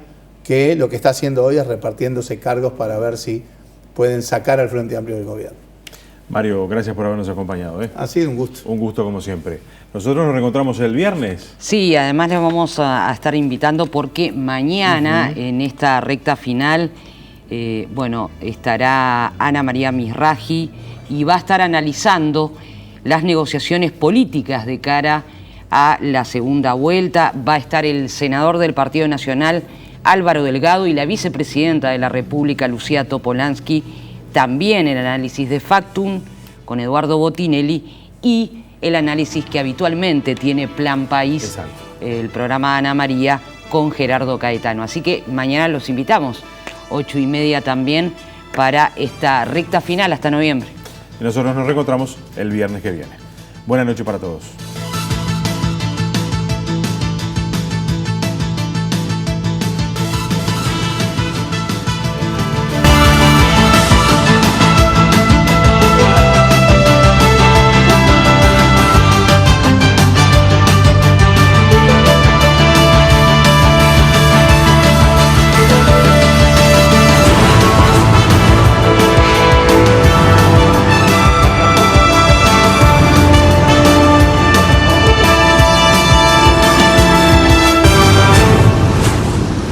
que lo que está haciendo hoy es repartiéndose cargos para ver si pueden sacar al Frente Amplio del gobierno. Mario, gracias por habernos acompañado. Ha sido un gusto. Un gusto como siempre. Nosotros nos reencontramos el viernes. Sí, además les vamos a estar invitando porque mañana en esta recta final, estará Ana María Mizrahi y va a estar analizando las negociaciones políticas de cara a la segunda vuelta. Va a estar el senador del Partido Nacional, Álvaro Delgado, y la vicepresidenta de la República, Lucía Topolansky. También el análisis de Factum con Eduardo Botinelli y el análisis que habitualmente tiene Plan País, exacto, el programa Ana María con Gerardo Caetano. Así que mañana los invitamos, 8:30 también, para esta recta final hasta noviembre. Y nosotros nos reencontramos el viernes que viene. Buenas noches para todos.